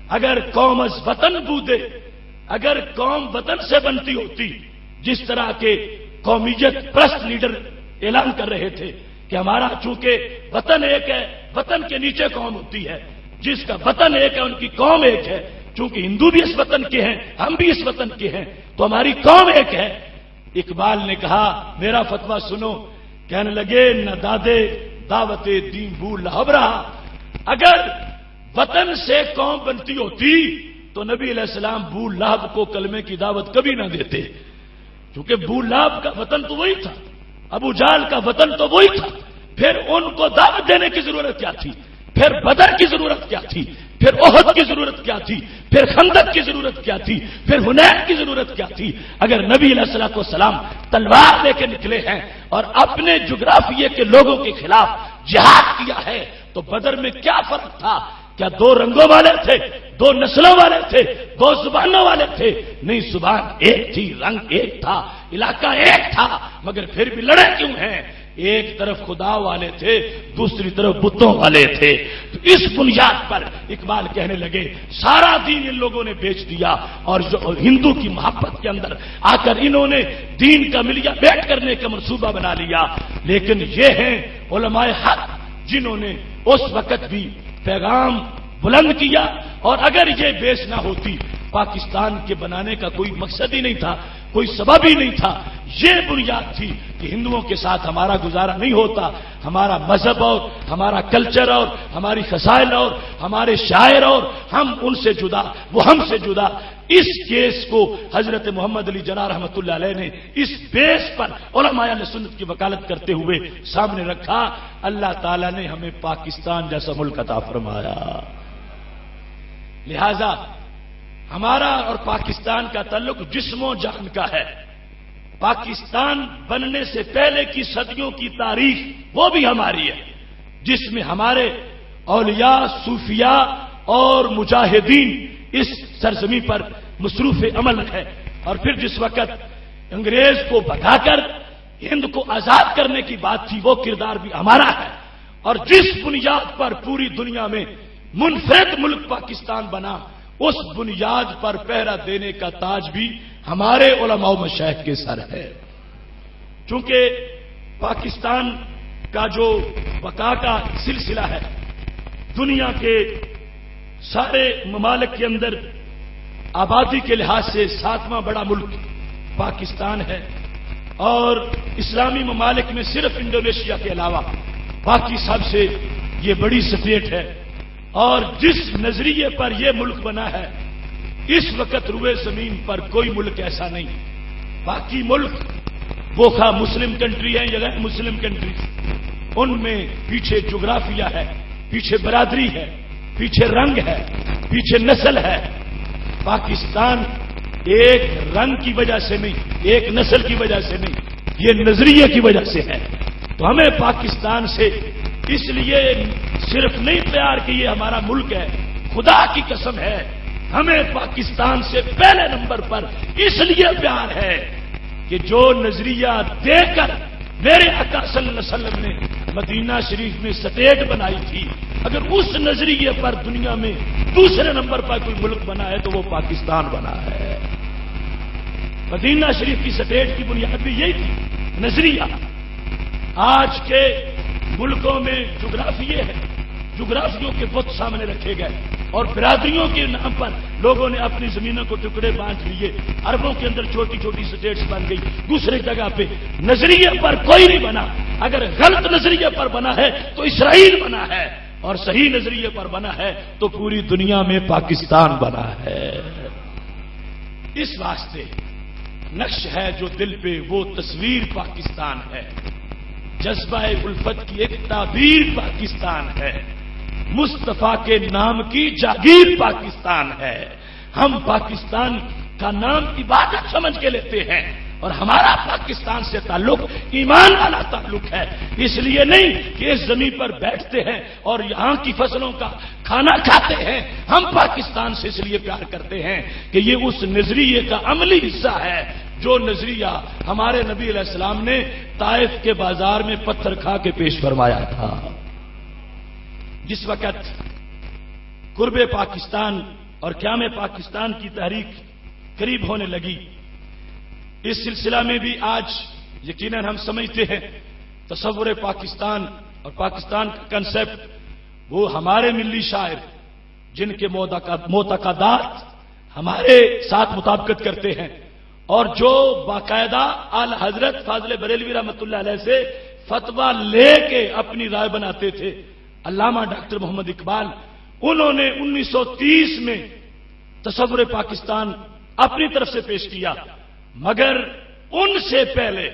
اگر قوم از وطن بودے، اگر قوم وطن سے بنتی ہوتی، جس طرح کے قومیت پرست لیڈر اعلان کر رہے تھے کہ ہمارا چونکہ وطن ایک ہے، وطن کے نیچے قوم ہوتی ہے، جس کا وطن ایک ہے ان کی قوم ایک ہے. چونکہ ہندو بھی اس وطن کے ہیں، ہم بھی اس وطن کے ہیں، تو ہماری قوم ایک ہے. اقبال نے کہا میرا فتویٰ سنو. کہنے لگے نہ دادے دعوت دین بو لہب رہا. اگر وطن سے قوم بنتی ہوتی تو نبی علیہ السلام بو لہب کو کلمے کی دعوت کبھی نہ دیتے، کیونکہ بو لہب کا وطن تو وہی تھا، ابو جہل کا وطن تو وہی تھا. پھر ان کو دعوت دینے کی ضرورت کیا تھی؟ پھر بدر کی ضرورت کیا تھی؟ پھر احد کی ضرورت کیا تھی؟ پھر خندق کی ضرورت کیا تھی؟ پھر حنین کی ضرورت کیا تھی؟ اگر نبی علیہ الصلوۃ والسلام تلوار لے کے نکلے ہیں اور اپنے جغرافیے کے لوگوں کے خلاف جہاد کیا ہے تو بدر میں کیا فرق تھا؟ کیا دو رنگوں والے تھے، دو نسلوں والے تھے، دو زبانوں والے تھے؟ نہیں، زبان ایک تھی، رنگ ایک تھا، علاقہ ایک تھا، مگر پھر بھی لڑے کیوں ہیں؟ ایک طرف خدا والے تھے، دوسری طرف بتوں والے تھے. تو اس بنیاد پر اقبال کہنے لگے سارا دین ان لوگوں نے بیچ دیا اور جو ہندو کی محبت کے اندر آ کر انہوں نے دین کا ملیا بیٹھ کرنے کا منصوبہ بنا لیا. لیکن یہ ہیں علماء حق جنہوں نے اس وقت بھی پیغام بلند کیا، اور اگر یہ بیس نہ ہوتی پاکستان کے بنانے کا کوئی مقصد ہی نہیں تھا، کوئی سبب ہی نہیں تھا. یہ بنیاد تھی کہ ہندوؤں کے ساتھ ہمارا گزارا نہیں ہوتا، ہمارا مذہب اور ہمارا کلچر اور ہماری خصائل اور ہمارے شاعر اور ہم ان سے جدا، وہ ہم سے جدا. اس کیس کو حضرت محمد علی جناح رحمۃ اللہ علیہ نے اس بیس پر علماء اہل سنت کی وکالت کرتے ہوئے سامنے رکھا. اللہ تعالیٰ نے ہمیں پاکستان جیسا ملک عطا فرمایا. لہذا ہمارا اور پاکستان کا تعلق جسم و جان کا ہے. پاکستان بننے سے پہلے کی صدیوں کی تاریخ وہ بھی ہماری ہے، جس میں ہمارے اولیاء، صوفیاء اور مجاہدین اس سرزمین پر مصروف عمل ہے. اور پھر جس وقت انگریز کو بھگا کر ہند کو آزاد کرنے کی بات تھی وہ کردار بھی ہمارا ہے. اور جس بنیاد پر پوری دنیا میں منفرد ملک پاکستان بنا، اس بنیاد پر پہرا دینے کا تاج بھی ہمارے علماء و مشائخ کے سر ہے. چونکہ پاکستان کا جو بقا کا سلسلہ ہے، دنیا کے سارے ممالک کے اندر آبادی کے لحاظ سے 7واں بڑا ملک پاکستان ہے، اور اسلامی ممالک میں صرف انڈونیشیا کے علاوہ باقی سب سے یہ بڑی سٹیٹ ہے، اور جس نظریے پر یہ ملک بنا ہے اس وقت روئے زمین پر کوئی ملک ایسا نہیں۔ باقی ملک وہ خواہ مسلم کنٹری ہیں یا غیر مسلم کنٹری، ان میں پیچھے جغرافیہ ہے، پیچھے برادری ہے، پیچھے رنگ ہے، پیچھے نسل ہے۔ پاکستان ایک رنگ کی وجہ سے نہیں، ایک نسل کی وجہ سے نہیں، یہ نظریے کی وجہ سے ہے۔ تو ہمیں پاکستان سے اس لیے صرف نہیں پیار کہ یہ ہمارا ملک ہے، خدا کی قسم ہے ہمیں پاکستان سے پہلے نمبر پر اس لیے پیار ہے کہ جو نظریہ دے کر میرے آقا صلی اللہ علیہ وسلم نے مدینہ شریف میں سٹیٹ بنائی تھی، اگر اس نظریے پر دنیا میں دوسرے نمبر پر کوئی ملک بنا ہے تو وہ پاکستان بنا ہے۔ مدینہ شریف کی سٹیٹ کی بنیاد بھی یہی تھی، نظریہ۔ آج کے ملکوں میں جغرافیے ہیں، جغرافیوں کے بت سامنے رکھے گئے اور برادریوں کے نام پر لوگوں نے اپنی زمینوں کو ٹکڑے بانٹ لیے، عربوں کے اندر چھوٹی چھوٹی سٹیٹس بن گئی، دوسری جگہ پہ نظریے پر کوئی نہیں بنا۔ اگر غلط نظریے پر بنا ہے تو اسرائیل بنا ہے، اور صحیح نظریے پر بنا ہے تو پوری دنیا میں پاکستان بنا ہے۔ اس واسطے نقش ہے جو دل پہ وہ تصویر پاکستان ہے، جذبہ الفت کی ایک تعبیر پاکستان ہے، مصطفیٰ کے نام کی جاگیر پاکستان ہے۔ ہم پاکستان کا نام عبادت سمجھ کے لیتے ہیں، اور ہمارا پاکستان سے تعلق ایمان والا تعلق ہے، اس لیے نہیں کہ اس زمین پر بیٹھتے ہیں اور یہاں کی فصلوں کا کھانا کھاتے ہیں۔ ہم پاکستان سے اس لیے پیار کرتے ہیں کہ یہ اس نظریے کا عملی حصہ ہے جو نظریہ ہمارے نبی علیہ السلام نے طائف کے بازار میں پتھر کھا کے پیش فرمایا تھا۔ جس وقت قرب پاکستان اور قیام پاکستان کی تحریک قریب ہونے لگی، اس سلسلہ میں بھی آج یقیناً ہم سمجھتے ہیں تصور پاکستان اور پاکستان کا کنسپٹ، وہ ہمارے ملی شاعر جن کے معتقدات ہمارے ساتھ مطابقت کرتے ہیں اور جو باقاعدہ اعلی حضرت فاضل بریلوی رحمۃ اللہ علیہ سے فتویٰ لے کے اپنی رائے بناتے تھے، علامہ ڈاکٹر محمد اقبال، انہوں نے 1930 میں تصور پاکستان اپنی طرف سے پیش کیا، مگر ان سے پہلے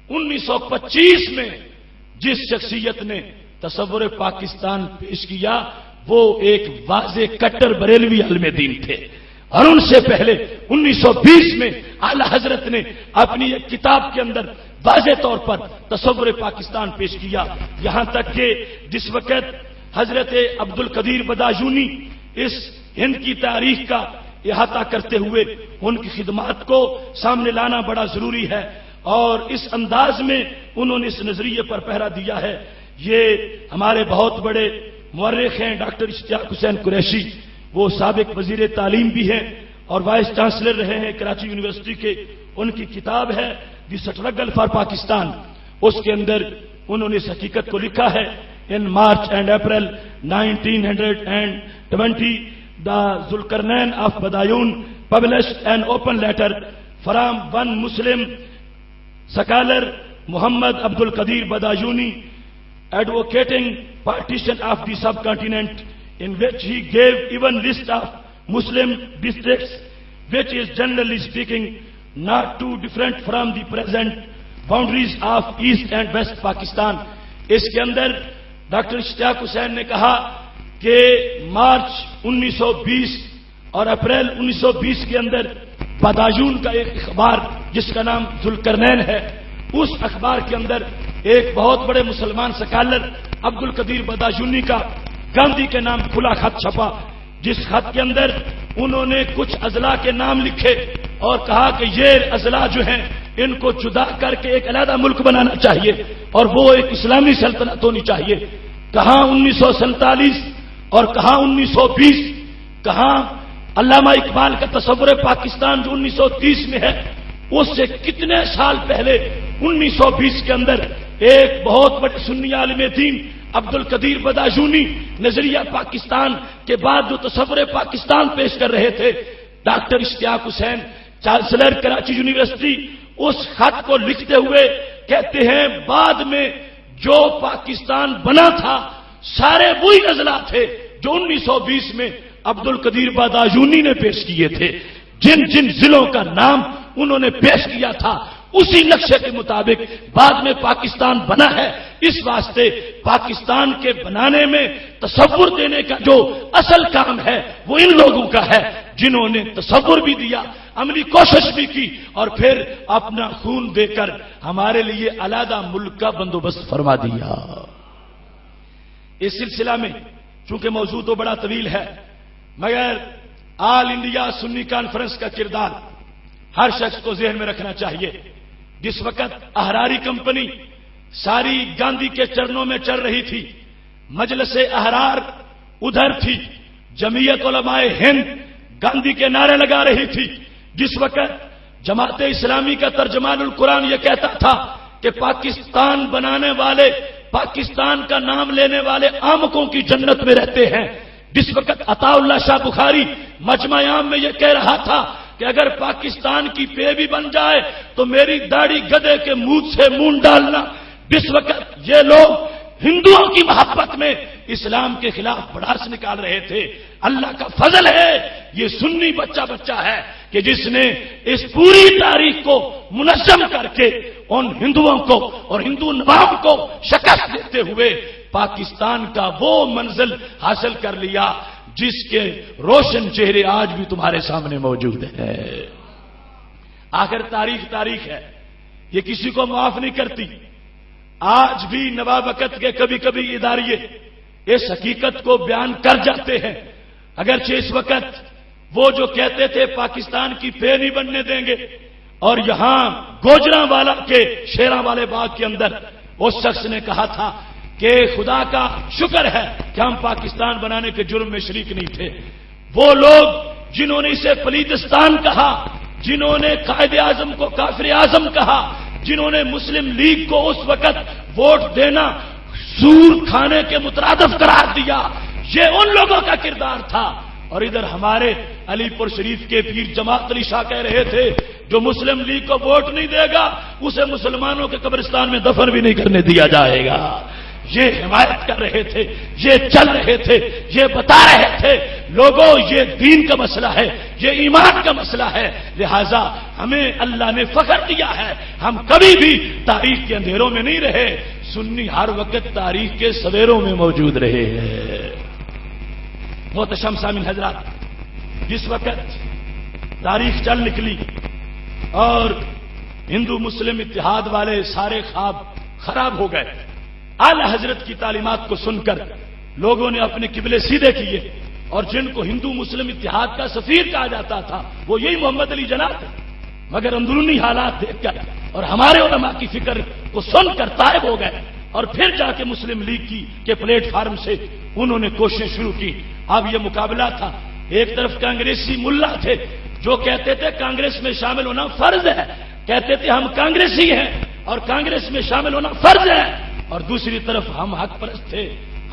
1925 میں جس شخصیت نے تصور پاکستان پیش کیا وہ ایک واضح کٹر بریلوی عالم دین تھے، اور ان سے پہلے 1920 میں اعلی حضرت نے اپنی ایک کتاب کے اندر واضح طور پر تصور پاکستان پیش کیا، یہاں تک کہ جس وقت حضرت عبد القدیر بدایونی اس ہند کی تاریخ کا احاطہ کرتے ہوئے ان کی خدمات کو سامنے لانا بڑا ضروری ہے، اور اس انداز میں انہوں نے اس نظریے پر پہرا دیا ہے۔ یہ ہمارے بہت بڑے مورخ ہیں ڈاکٹر اشتیاق حسین قریشی، وہ سابق وزیر تعلیم بھی ہیں اور وائس چانسلر رہے ہیں کراچی یونیورسٹی کے، ان کی کتاب ہے دی سٹرگل فار پاکستان، اس کے اندر انہوں نے اس حقیقت کو لکھا ہے، ان March and April 1920 the Zulkarnain of Badayun published an open letter from one Muslim scholar, Muhammad Abdul Qadir Badayuni, advocating partition of the subcontinent, in which he gave even list of Muslim districts, which is generally speaking not too different from the present boundaries of East and West Pakistan. اس کے اندر doctor اشتیاق حسین نے کہا کہ مارچ 1920 اور April 1920 کے اندر بدایون کا ایک اخبار جس کا نام ذوالقرنین ہے، اس اخبار کے اندر ایک بہت بڑے مسلمان سکالر عبد القدیر بدایونی کا گاندھی کے نام کھلا خط چھپا، جس خط کے اندر انہوں نے کچھ اضلاع کے نام لکھے اور کہا کہ یہ اضلاع جو ہیں ان کو جدا کر کے ایک علیحدہ ملک بنانا چاہیے اور وہ ایک اسلامی سلطنت ہونی چاہیے۔ کہاں 1947 اور کہاں 1920، کہاں علامہ اقبال کا تصور پاکستان جو 1930 میں ہے، اس سے کتنے سال پہلے 1920 کے اندر ایک بہت بڑے سنی عالم دین عبد القدیر بدایونی نظریہ پاکستان کے بعد جو تصور پاکستان پیش کر رہے تھے، ڈاکٹر اشتیاق حسین چانسلر کراچی یونیورسٹی اس خط کو لکھتے ہوئے کہتے ہیں بعد میں جو پاکستان بنا تھا سارے وہی اضلاع تھے جو 1920 میں عبد القدیر باداجونی نے پیش کیے تھے. جن جن ضلعوں کا نام انہوں نے پیش کیا تھا اسی نقشے کے مطابق بعد میں پاکستان بنا ہے. اس واسطے پاکستان کے بنانے میں تصور دینے کا جو اصل کام ہے وہ ان لوگوں کا ہے جنہوں نے تصور بھی دیا, عملی کوشش بھی کی, اور پھر اپنا خون دے کر ہمارے لیے علیحدہ ملک کا بندوبست فرما دیا. اس سلسلہ میں چونکہ موضوع تو بڑا طویل ہے, مگر آل انڈیا سنی کانفرنس کا کردار ہر شخص کو ذہن میں رکھنا چاہیے. جس وقت احراری کمپنی ساری گاندھی کے چرنوں میں چل رہی تھی, مجلس احرار ادھر تھی, جمعیت علماء ہند گاندھی کے نعرے لگا رہی تھی, جس وقت جماعت اسلامی کا ترجمان القرآن یہ کہتا تھا کہ پاکستان بنانے والے, پاکستان کا نام لینے والے آمکوں کی جنت میں رہتے ہیں, جس وقت عطا اللہ شاہ بخاری مجمع عام میں یہ کہہ رہا تھا کہ اگر پاکستان کی پے بھی بن جائے تو میری داڑھی گدھے کے منہ سے منہ ڈالنا, جس وقت یہ لوگ ہندوؤں کی محبت میں اسلام کے خلاف بڑاس نکال رہے تھے. اللہ کا فضل ہے یہ سنی بچہ ہے کہ جس نے اس پوری تاریخ کو منظم کر کے ان ہندوؤں کو اور ہندو نواب کو شکست دیتے ہوئے پاکستان کا وہ منزل حاصل کر لیا جس کے روشن چہرے آج بھی تمہارے سامنے موجود ہیں. آخر تاریخ ہے, یہ کسی کو معاف نہیں کرتی. آج بھی نواب وقت کے کبھی کبھی اداریے اس حقیقت کو بیان کر جاتے ہیں, اگرچہ اس وقت وہ جو کہتے تھے پاکستان کی پے نہیں بننے دیں گے, اور یہاں گوجراں والا کے شیراں والے باغ کے اندر اس شخص نے کہا تھا کہ خدا کا شکر ہے کہ ہم پاکستان بنانے کے جرم میں شریک نہیں تھے. وہ لوگ جنہوں نے اسے پلیتستان کہا, جنہوں نے قائد اعظم کو کافر اعظم کہا, جنہوں نے مسلم لیگ کو اس وقت ووٹ دینا سور کھانے کے مترادف قرار دیا, یہ ان لوگوں کا کردار تھا. اور ادھر ہمارے علی پور شریف کے پیر جماعت علی شاہ کہہ رہے تھے جو مسلم لیگ کو ووٹ نہیں دے گا اسے مسلمانوں کے قبرستان میں دفن بھی نہیں کرنے دیا جائے گا. یہ حمایت کر رہے تھے, یہ چل رہے تھے, یہ بتا رہے تھے لوگوں یہ دین کا مسئلہ ہے, یہ ایمان کا مسئلہ ہے, لہذا ہمیں اللہ نے فخر دیا ہے, ہم کبھی بھی تاریخ کے اندھیروں میں نہیں رہے, سنی ہر وقت تاریخ کے سویروں میں موجود رہے ہیں. محتشم سامعین حضرات, جس وقت تاریخ چل نکلی اور ہندو مسلم اتحاد والے سارے خواب خراب ہو گئے, اعلی حضرت کی تعلیمات کو سن کر لوگوں نے اپنے قبلے سیدھے کیے, اور جن کو ہندو مسلم اتحاد کا سفیر کہا جاتا تھا وہ یہی محمد علی جناح تھے, مگر اندرونی حالات دیکھ کر اور ہمارے علماء کی فکر کو سن کر طائب ہو گئے, اور پھر جا کے مسلم لیگ کے پلیٹ فارم سے انہوں نے کوششیں شروع کی. اب یہ مقابلہ تھا, ایک طرف کانگریسی ملا تھے جو کہتے تھے کانگریس میں شامل ہونا فرض ہے, کہتے تھے ہم کانگریسی ہیں اور کانگریس میں شامل ہونا فرض ہے, اور دوسری طرف ہم حق پرست تھے.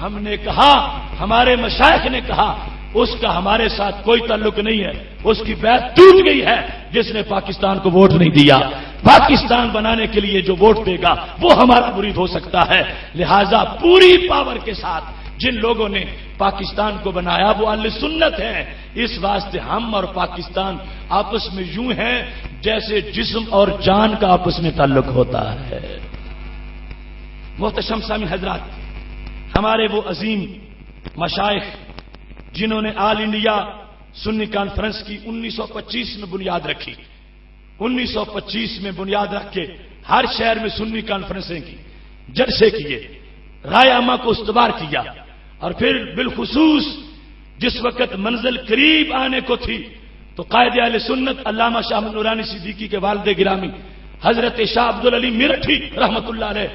ہم نے کہا, ہمارے مشائخ نے کہا اس کا ہمارے ساتھ کوئی تعلق نہیں ہے, اس کی بیعت ٹوٹ گئی ہے جس نے پاکستان کو ووٹ نہیں دیا. پاکستان بنانے کے لیے جو ووٹ دے گا وہ ہمارا مرید ہو سکتا ہے. لہذا پوری پاور کے ساتھ جن لوگوں نے پاکستان کو بنایا وہ اہل سنت ہیں. اس واسطے ہم اور پاکستان آپس میں یوں ہیں جیسے جسم اور جان کا آپس میں تعلق ہوتا ہے. محتشم سامعین حضرات, ہمارے وہ عظیم مشائخ جنہوں نے آل انڈیا سنی کانفرنس کی 1925 میں بنیاد رکھی, 1925 میں بنیاد رکھ کے ہر شہر میں سنی کانفرنسیں کی, جلسے کیے, رائے عامہ کو استوار کیا, اور پھر بالخصوص جس وقت منزل قریب آنے کو تھی تو قائد اہل سنت علامہ شاہ نورانی صدیقی کے والد گرامی حضرت شاہ عبدالعلی میرٹھی رحمت اللہ علیہ,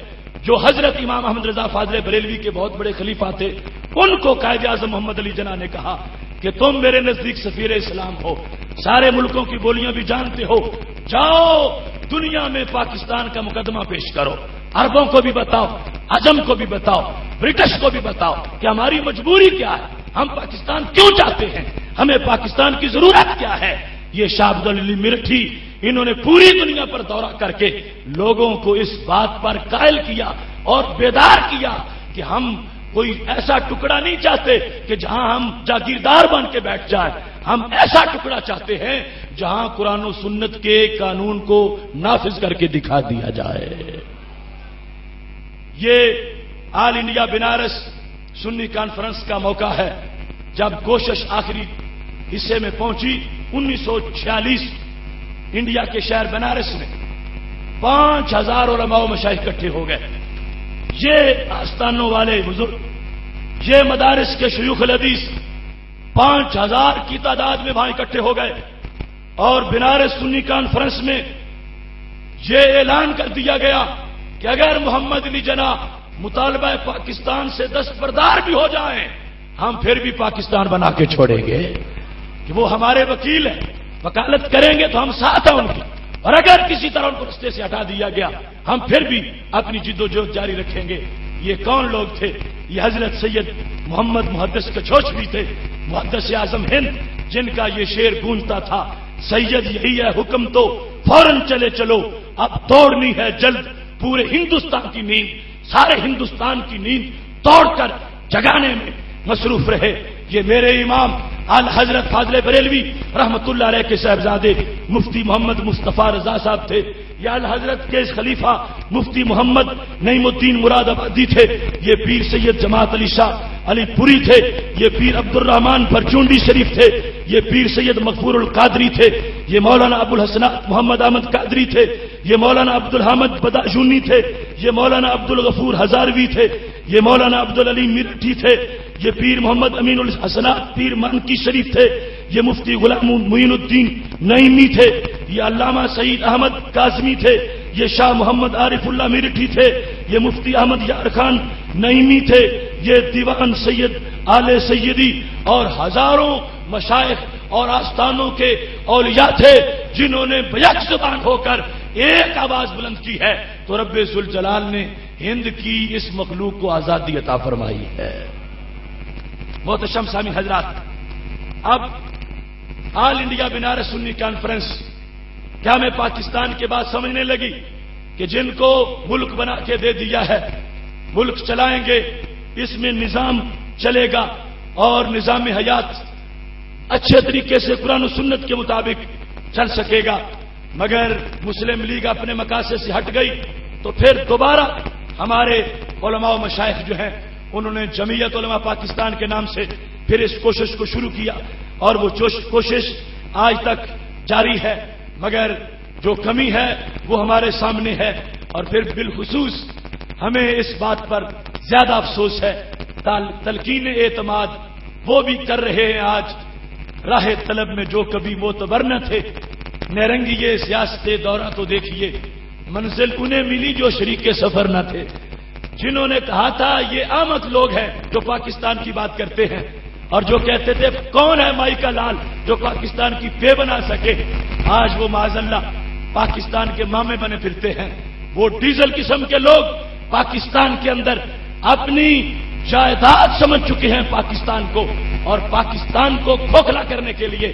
جو حضرت امام احمد رضا فاضل بریلوی کے بہت بڑے خلیفہ تھے, ان کو قائد اعظم محمد علی جناح نے کہا کہ تم میرے نزدیک سفیر اسلام ہو, سارے ملکوں کی بولیاں بھی جانتے ہو, جاؤ دنیا میں پاکستان کا مقدمہ پیش کرو, عربوں کو بھی بتاؤ, عجم کو بھی بتاؤ, برٹش کو بھی بتاؤ کہ ہماری مجبوری کیا ہے, ہم پاکستان کیوں چاہتے ہیں, ہمیں پاکستان کی ضرورت کیا ہے. یہ شاہ عبدالعلی میرٹھی انہوں نے پوری دنیا پر دورہ کر کے لوگوں کو اس بات پر قائل کیا اور بیدار کیا کہ ہم کوئی ایسا ٹکڑا نہیں چاہتے کہ جہاں ہم جاگیردار بن کے بیٹھ جائیں، ہم ایسا ٹکڑا چاہتے ہیں جہاں قرآن و سنت کے قانون کو نافذ کر کے دکھا دیا جائے۔ یہ آل انڈیا بنارس سنی کانفرنس کا موقع ہے جب کوشش آخری حصے میں پہنچی۔ 1946 انڈیا کے شہر بنارس میں 5000 علماء و مشائخ اکٹھے ہو گئے۔ یہ آستانوں والے بزرگ، یہ مدارس کے شیوخ الحدیث 5000 کی تعداد میں وہاں اکٹھے ہو گئے، اور بنارس سنی کانفرنس میں یہ اعلان کر دیا گیا کہ اگر محمد علی جناح مطالبہ پاکستان سے دستبردار بھی ہو جائیں، ہم پھر بھی پاکستان بنا کے چھوڑیں گے، کہ وہ ہمارے وکیل ہیں، وکالت کریں گے تو ہم ساتھ ہیں ان کی، اور اگر کسی طرح ان کو رستے سے ہٹا دیا گیا ہم پھر بھی اپنی جد و جہد جاری رکھیں گے۔ یہ کون لوگ تھے؟ یہ حضرت سید محمد محدث کچھوچوی تھے، محدث اعظم ہند، جن کا یہ شعر گونجتا تھا، سید یہی ہے حکم تو فوراً چلے چلو، اب توڑنی ہے جلد پورے ہندوستان کی نیند، سارے ہندوستان کی نیند توڑ کر جگانے میں مصروف رہے۔ یہ میرے امام اعلی حضرت فاضل بریلوی رحمت اللہ علیہ کے صاحبزادے مفتی محمد مصطفیٰ رضا صاحب تھے۔ یہ اعلی حضرت کے خلیفہ مفتی محمد نعیم الدین مراد آبادی تھے۔ یہ پیر سید جماعت علی شاہ علی پوری تھے۔ یہ پیر عبد الرحمان برچونڈی شریف تھے۔ یہ پیر سید مغفور القادری تھے۔ یہ مولانا ابو الحسنات محمد احمد قادری تھے۔ یہ مولانا عبد الحمد بداجونی تھے۔ یہ مولانا عبد الغفور ہزاروی تھے۔ یہ مولانا عبد العلیم میرٹھی تھے۔ یہ پیر محمد امین الحسنات پیر مانکی شریف تھے۔ یہ مفتی غلام معین الدین نعیمی تھے۔ یہ علامہ سعید احمد قاسمی تھے۔ یہ شاہ محمد عارف اللہ میرٹھی تھے۔ یہ مفتی احمد یار خان نعیمی تھے۔ یہ دیوان سید آل سیدی اور ہزاروں مشائخ اور آستانوں کے اولیاء تھے جنہوں نے بیک زبان ہو کر ایک آواز بلند کی ہے، تو رب ذوالجلال نے ہند کی اس مخلوق کو آزادی عطا فرمائی ہے۔ محتشم سامعین حضرات، اب آل انڈیا بنارس سنی کانفرنس کیا میں پاکستان کے بعد سمجھنے لگی کہ جن کو ملک بنا کے دے دیا ہے، ملک چلائیں گے، اس میں نظام چلے گا اور نظام حیات اچھے طریقے سے قرآن و سنت کے مطابق چل سکے گا، مگر مسلم لیگ اپنے مقاصد سے ہٹ گئی تو پھر دوبارہ ہمارے علماء و مشائخ جو ہیں انہوں نے جمعیت علماء پاکستان کے نام سے پھر اس کوشش کو شروع کیا، اور وہ کوشش آج تک جاری ہے، مگر جو کمی ہے وہ ہمارے سامنے ہے، اور پھر بالخصوص ہمیں اس بات پر زیادہ افسوس ہے، تلقین اعتماد وہ بھی کر رہے ہیں آج راہ طلب میں جو کبھی معتبر نہ تھے۔ نیرنگی یہ سیاست دورہ تو دیکھیے، منزل انہیں ملی جو شریک سفر نہ تھے، جنہوں نے کہا تھا یہ آمد لوگ ہیں جو پاکستان کی بات کرتے ہیں، اور جو کہتے تھے کون ہے مائی کا لال جو پاکستان کی پے بنا سکے، آج وہ معاذ اللہ پاکستان کے مامے بنے پھرتے ہیں۔ وہ ڈیزل قسم کے لوگ پاکستان کے اندر اپنی جائیداد سمجھ چکے ہیں پاکستان کو، اور پاکستان کو کھوکھلا کرنے کے لیے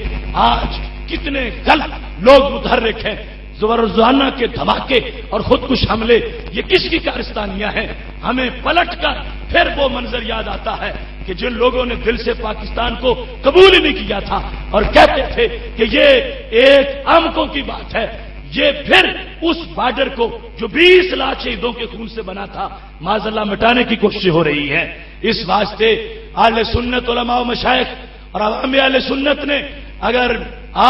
آج کتنے غلط لوگ متحرک ہیں۔ زبردستانہ کے دھماکے اور خودکش حملے یہ کس کی کارستانیاں ہیں؟ ہمیں پلٹ کر پھر وہ منظر یاد آتا ہے کہ جن لوگوں نے دل سے پاکستان کو قبول ہی نہیں کیا تھا اور کہتے تھے کہ یہ ایک عاموں کی بات ہے، یہ پھر اس بارڈر کو جو 20 لاکھ شہیدوں کے خون سے بنا تھا معاذ اللہ مٹانے کی کوشش ہو رہی ہے۔ اس واسطے اہل سنت علماء و مشائخ اور عوام اہل سنت نے اگر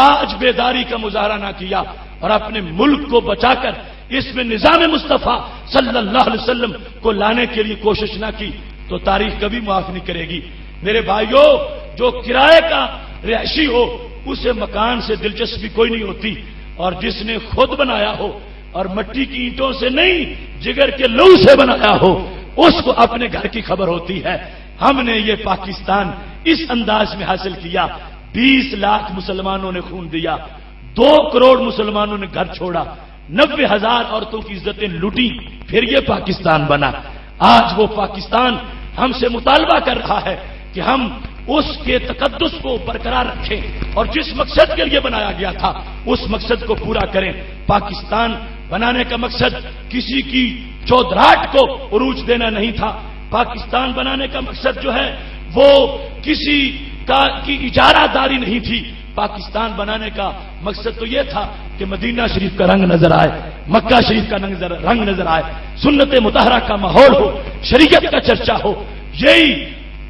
آج بیداری کا مظاہرہ نہ کیا اور اپنے ملک کو بچا کر اس میں نظام مصطفیٰ صلی اللہ علیہ وسلم کو لانے کے لیے کوشش نہ کی تو تاریخ کبھی معاف نہیں کرے گی۔ میرے بھائیوں، جو کرائے کا رہائشی ہو اسے مکان سے دلچسپی کوئی نہیں ہوتی، اور جس نے خود بنایا ہو اور مٹی کی اینٹوں سے نہیں جگر کے لہو سے بنایا ہو اس کو اپنے گھر کی خبر ہوتی ہے۔ ہم نے یہ پاکستان اس انداز میں حاصل کیا، 20 لاکھ مسلمانوں نے خون دیا، 2 کروڑ مسلمانوں نے گھر چھوڑا، 90,000 عورتوں کی عزتیں لوٹی، پھر یہ پاکستان بنا۔ آج وہ پاکستان ہم سے مطالبہ کر رہا ہے کہ ہم اس کے تقدس کو برقرار رکھیں اور جس مقصد کے لیے بنایا گیا تھا اس مقصد کو پورا کریں۔ پاکستان بنانے کا مقصد کسی کی چودراہٹ کو عروج دینا نہیں تھا۔ پاکستان بنانے کا مقصد جو ہے وہ کسی کی اجارہ داری نہیں تھی۔ پاکستان بنانے کا مقصد تو یہ تھا کہ مدینہ شریف کا رنگ نظر آئے، مکہ شریف کا رنگ نظر آئے، سنت مطہرہ کا ماحول ہو، شریعت کا چرچا ہو۔ یہی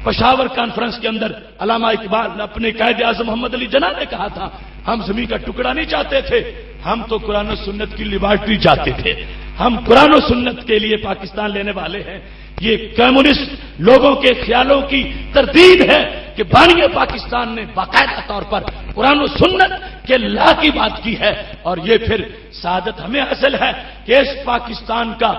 پشاور کانفرنس کے اندر علامہ اقبال نے اپنے قائد اعظم محمد علی جناح نے کہا تھا، ہم زمین کا ٹکڑا نہیں چاہتے تھے، ہم تو قرآن و سنت کی لیبارٹری چاہتے تھے، ہم قرآن و سنت کے لیے پاکستان لینے والے ہیں۔ یہ کمیونسٹ لوگوں کے خیالوں کی تردید ہے کہ بانی پاکستان نے باقاعدہ طور پر قرآن و سنت کے لا کی بات کی ہے، اور یہ پھر سعادت ہمیں حاصل ہے کہ اس پاکستان کا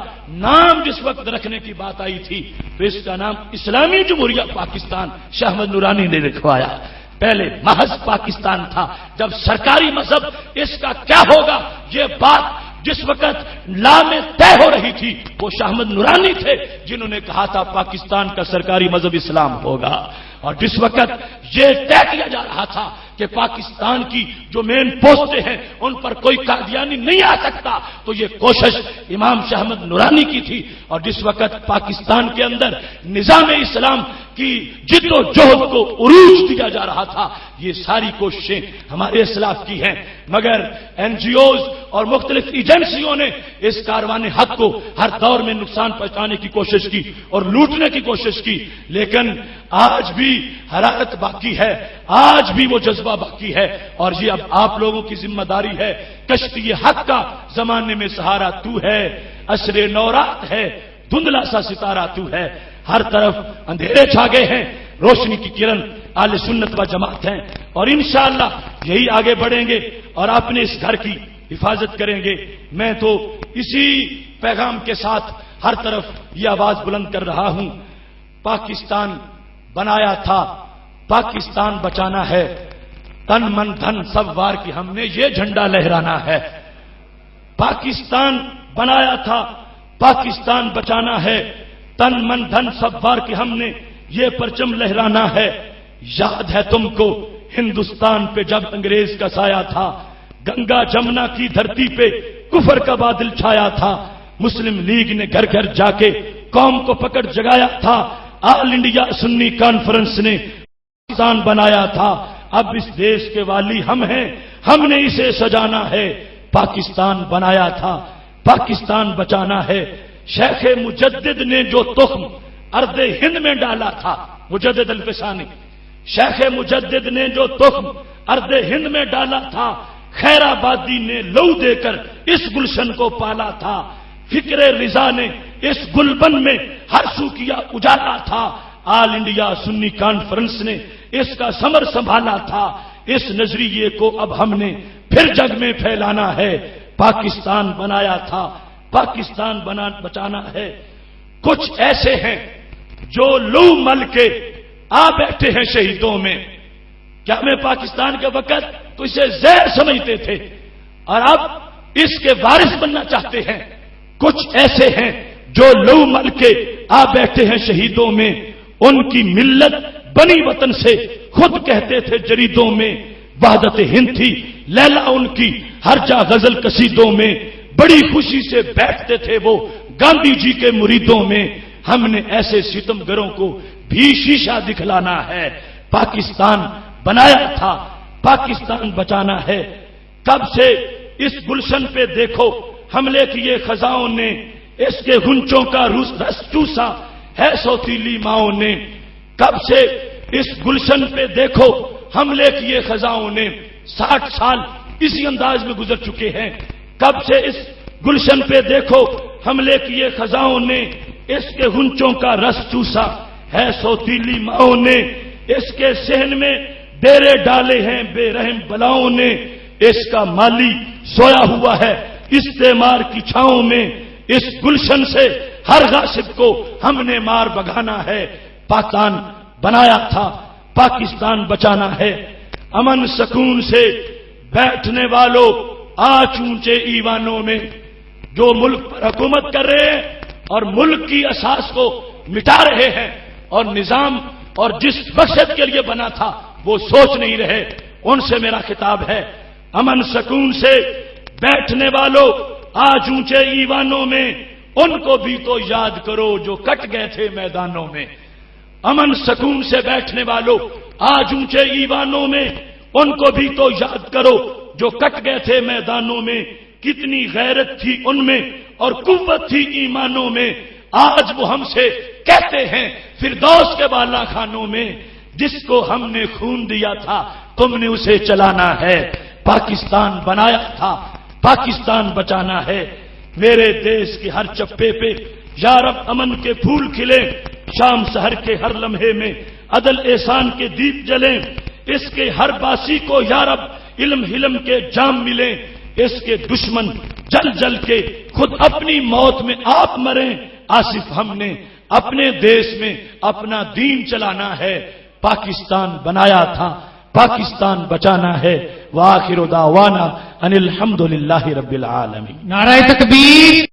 نام جس وقت رکھنے کی بات آئی تھی تو اس کا نام اسلامی جمہوریہ پاکستان شاہ احمد نورانی نے رکھوایا۔ پہلے محض پاکستان تھا، جب سرکاری مذہب اس کا کیا ہوگا یہ بات جس وقت لا میں طے ہو رہی تھی، وہ شاہ احمد نورانی تھے جنہوں نے کہا تھا پاکستان کا سرکاری مذہب اسلام ہوگا۔ اور جس وقت یہ طے کیا جا رہا تھا کہ پاکستان کی جو مین پوسٹیں ہیں ان پر کوئی قادیانی نہیں آ سکتا، تو یہ کوشش امام شاہ احمد نورانی کی تھی۔ اور جس وقت پاکستان کے اندر نظام اسلام کی جد و جہد کو عروج دیا جا رہا تھا، یہ ساری کوششیں ہمارے اسلاف کی ہیں، مگر این جی اوز اور مختلف ایجنسیوں نے اس کاروان حق کو ہر دور میں نقصان پہنچانے کی کوشش کی اور لوٹنے کی کوشش کی، لیکن آج بھی حرارت باقی ہے، آج بھی وہ جذبہ باقی ہے، اور یہ اب آپ لوگوں کی ذمہ داری ہے۔ کشتی حق کا زمانے میں سہارا تو ہے، عصر نورات ہے، دھندلا سا ستارہ تو ہے، ہر طرف اندھیرے چھا گئے ہیں، روشنی کی کرن اہل سنت و جماعت ہیں، اور انشاءاللہ یہی آگے بڑھیں گے اور اپنے اس گھر کی حفاظت کریں گے۔ میں تو اسی پیغام کے ساتھ ہر طرف یہ آواز بلند کر رہا ہوں، پاکستان بنایا تھا، پاکستان بچانا ہے، تن من دھن سب وار کی ہم نے یہ جھنڈا لہرانا ہے۔ پاکستان بنایا تھا، پاکستان بچانا ہے، تن من دھن سب وار کی ہم نے یہ پرچم لہرانا ہے۔ یاد ہے تم کو ہندوستان پہ جب انگریز کا سایہ تھا، گنگا جمنا کی دھرتی پہ کفر کا بادل چھایا تھا، مسلم لیگ نے گھر گھر جا کے قوم کو پکڑ جگایا تھا، آل انڈیا سنی کانفرنس نے پاکستان بنایا تھا، اب اس دیش کے والی ہم ہیں، ہم نے اسے سجانا ہے۔ پاکستان بنایا تھا، پاکستان بچانا ہے۔ شیخ مجدد نے جو تخم ارض ہند میں ڈالا تھا، مجدد الفسانی، شیخ مجدد نے جو تخم ارض ہند میں ڈالا تھا، خیر آبادی نے لو دے کر اس گلشن کو پالا تھا، فکر رضا نے اس گلبن میں ہر سو کیا اجالا تھا، آل انڈیا سنی کانفرنس نے اس کا ثمر سنبھالا تھا، اس نظریے کو اب ہم نے پھر جگ میں پھیلانا ہے۔ پاکستان بنایا تھا، پاکستان بچانا ہے۔ کچھ ایسے ہیں جو لو مل کے آ بیٹھے ہیں شہیدوں میں، کیا میں پاکستان کے وقت تو اسے زہر سمجھتے تھے اور اب اس کے وارث بننا چاہتے ہیں۔ کچھ ایسے ہیں جو لو مل کے آ بیٹھے ہیں شہیدوں میں، ان کی ملت بنی وطن سے خود کہتے تھے جریدوں میں، وحدت ہند تھی لیلا ان کی ہر جا غزل قصیدوں میں، بڑی خوشی سے بیٹھتے تھے وہ گاندھی جی کے مریدوں میں۔ ہم نے ایسے ستم گروں کو بھی شیشہ دکھلانا ہے۔ پاکستان بنایا تھا، پاکستان بچانا ہے۔ کب سے اس گلشن پہ دیکھو حملے کیے خزاؤں نے، اس کے گنچوں کا رس چوسا ہے سوتیلی ماؤں نے۔ کب سے اس گلشن پہ دیکھو حملے کیے خزاؤں نے، 60 سال اسی انداز میں گزر چکے ہیں۔ کب سے اس گلشن پہ دیکھو حملے کیے خزاؤں نے، اس کے گنچوں کا رس چوسا ہے سوتیلی ماؤں نے۔ اس کے صحن میں ڈیرے ڈالے ہیں بے رحم بلاؤں نے، اس کا مالی سویا ہوا ہے استعمار کی چھاؤں میں۔ اس گلشن سے ہر غاصب کو ہم نے مار بگانا ہے۔ پاکستان بنایا تھا، پاکستان بچانا ہے۔ امن سکون سے بیٹھنے والوں آج اونچے ایوانوں میں، جو ملک پر حکومت کر رہے ہیں اور ملک کی اساس کو مٹا رہے ہیں اور نظام اور جس مقصد کے لیے بنا تھا وہ سوچ نہیں رہے، ان سے میرا خطاب ہے۔ امن سکون سے بیٹھنے والوں آج اونچے ایوانوں میں، ان کو بھی تو یاد کرو جو کٹ گئے تھے میدانوں میں۔ امن سکون سے بیٹھنے والوں، آج اونچے ایوانوں میں، ان کو بھی تو یاد کرو جو کٹ گئے تھے میدانوں میں۔ کتنی غیرت تھی ان میں اور قوت تھی ایمانوں میں۔ آج وہ ہم سے کہتے ہیں فردوس کے بالا خانوں میں، جس کو ہم نے خون دیا تھا تم نے اسے چلانا ہے۔ پاکستان بنایا تھا، پاکستان بچانا ہے۔ میرے دیش کے ہر چپے پہ یا رب امن کے پھول کھلے، شام سحر کے ہر لمحے میں عدل احسان کے دیپ جلیں، اس کے ہر باسی کو یا رب علم حلم کے جام ملیں، اس کے دشمن جل جل کے خود اپنی موت میں آپ مریں۔ آصف ہم نے اپنے دیش میں اپنا دین چلانا ہے، پاکستان بنایا تھا، پاکستان بچانا ہے۔ وآخر دعوانا ان الحمدللہ رب العالمین۔ نعرہ تکبیر۔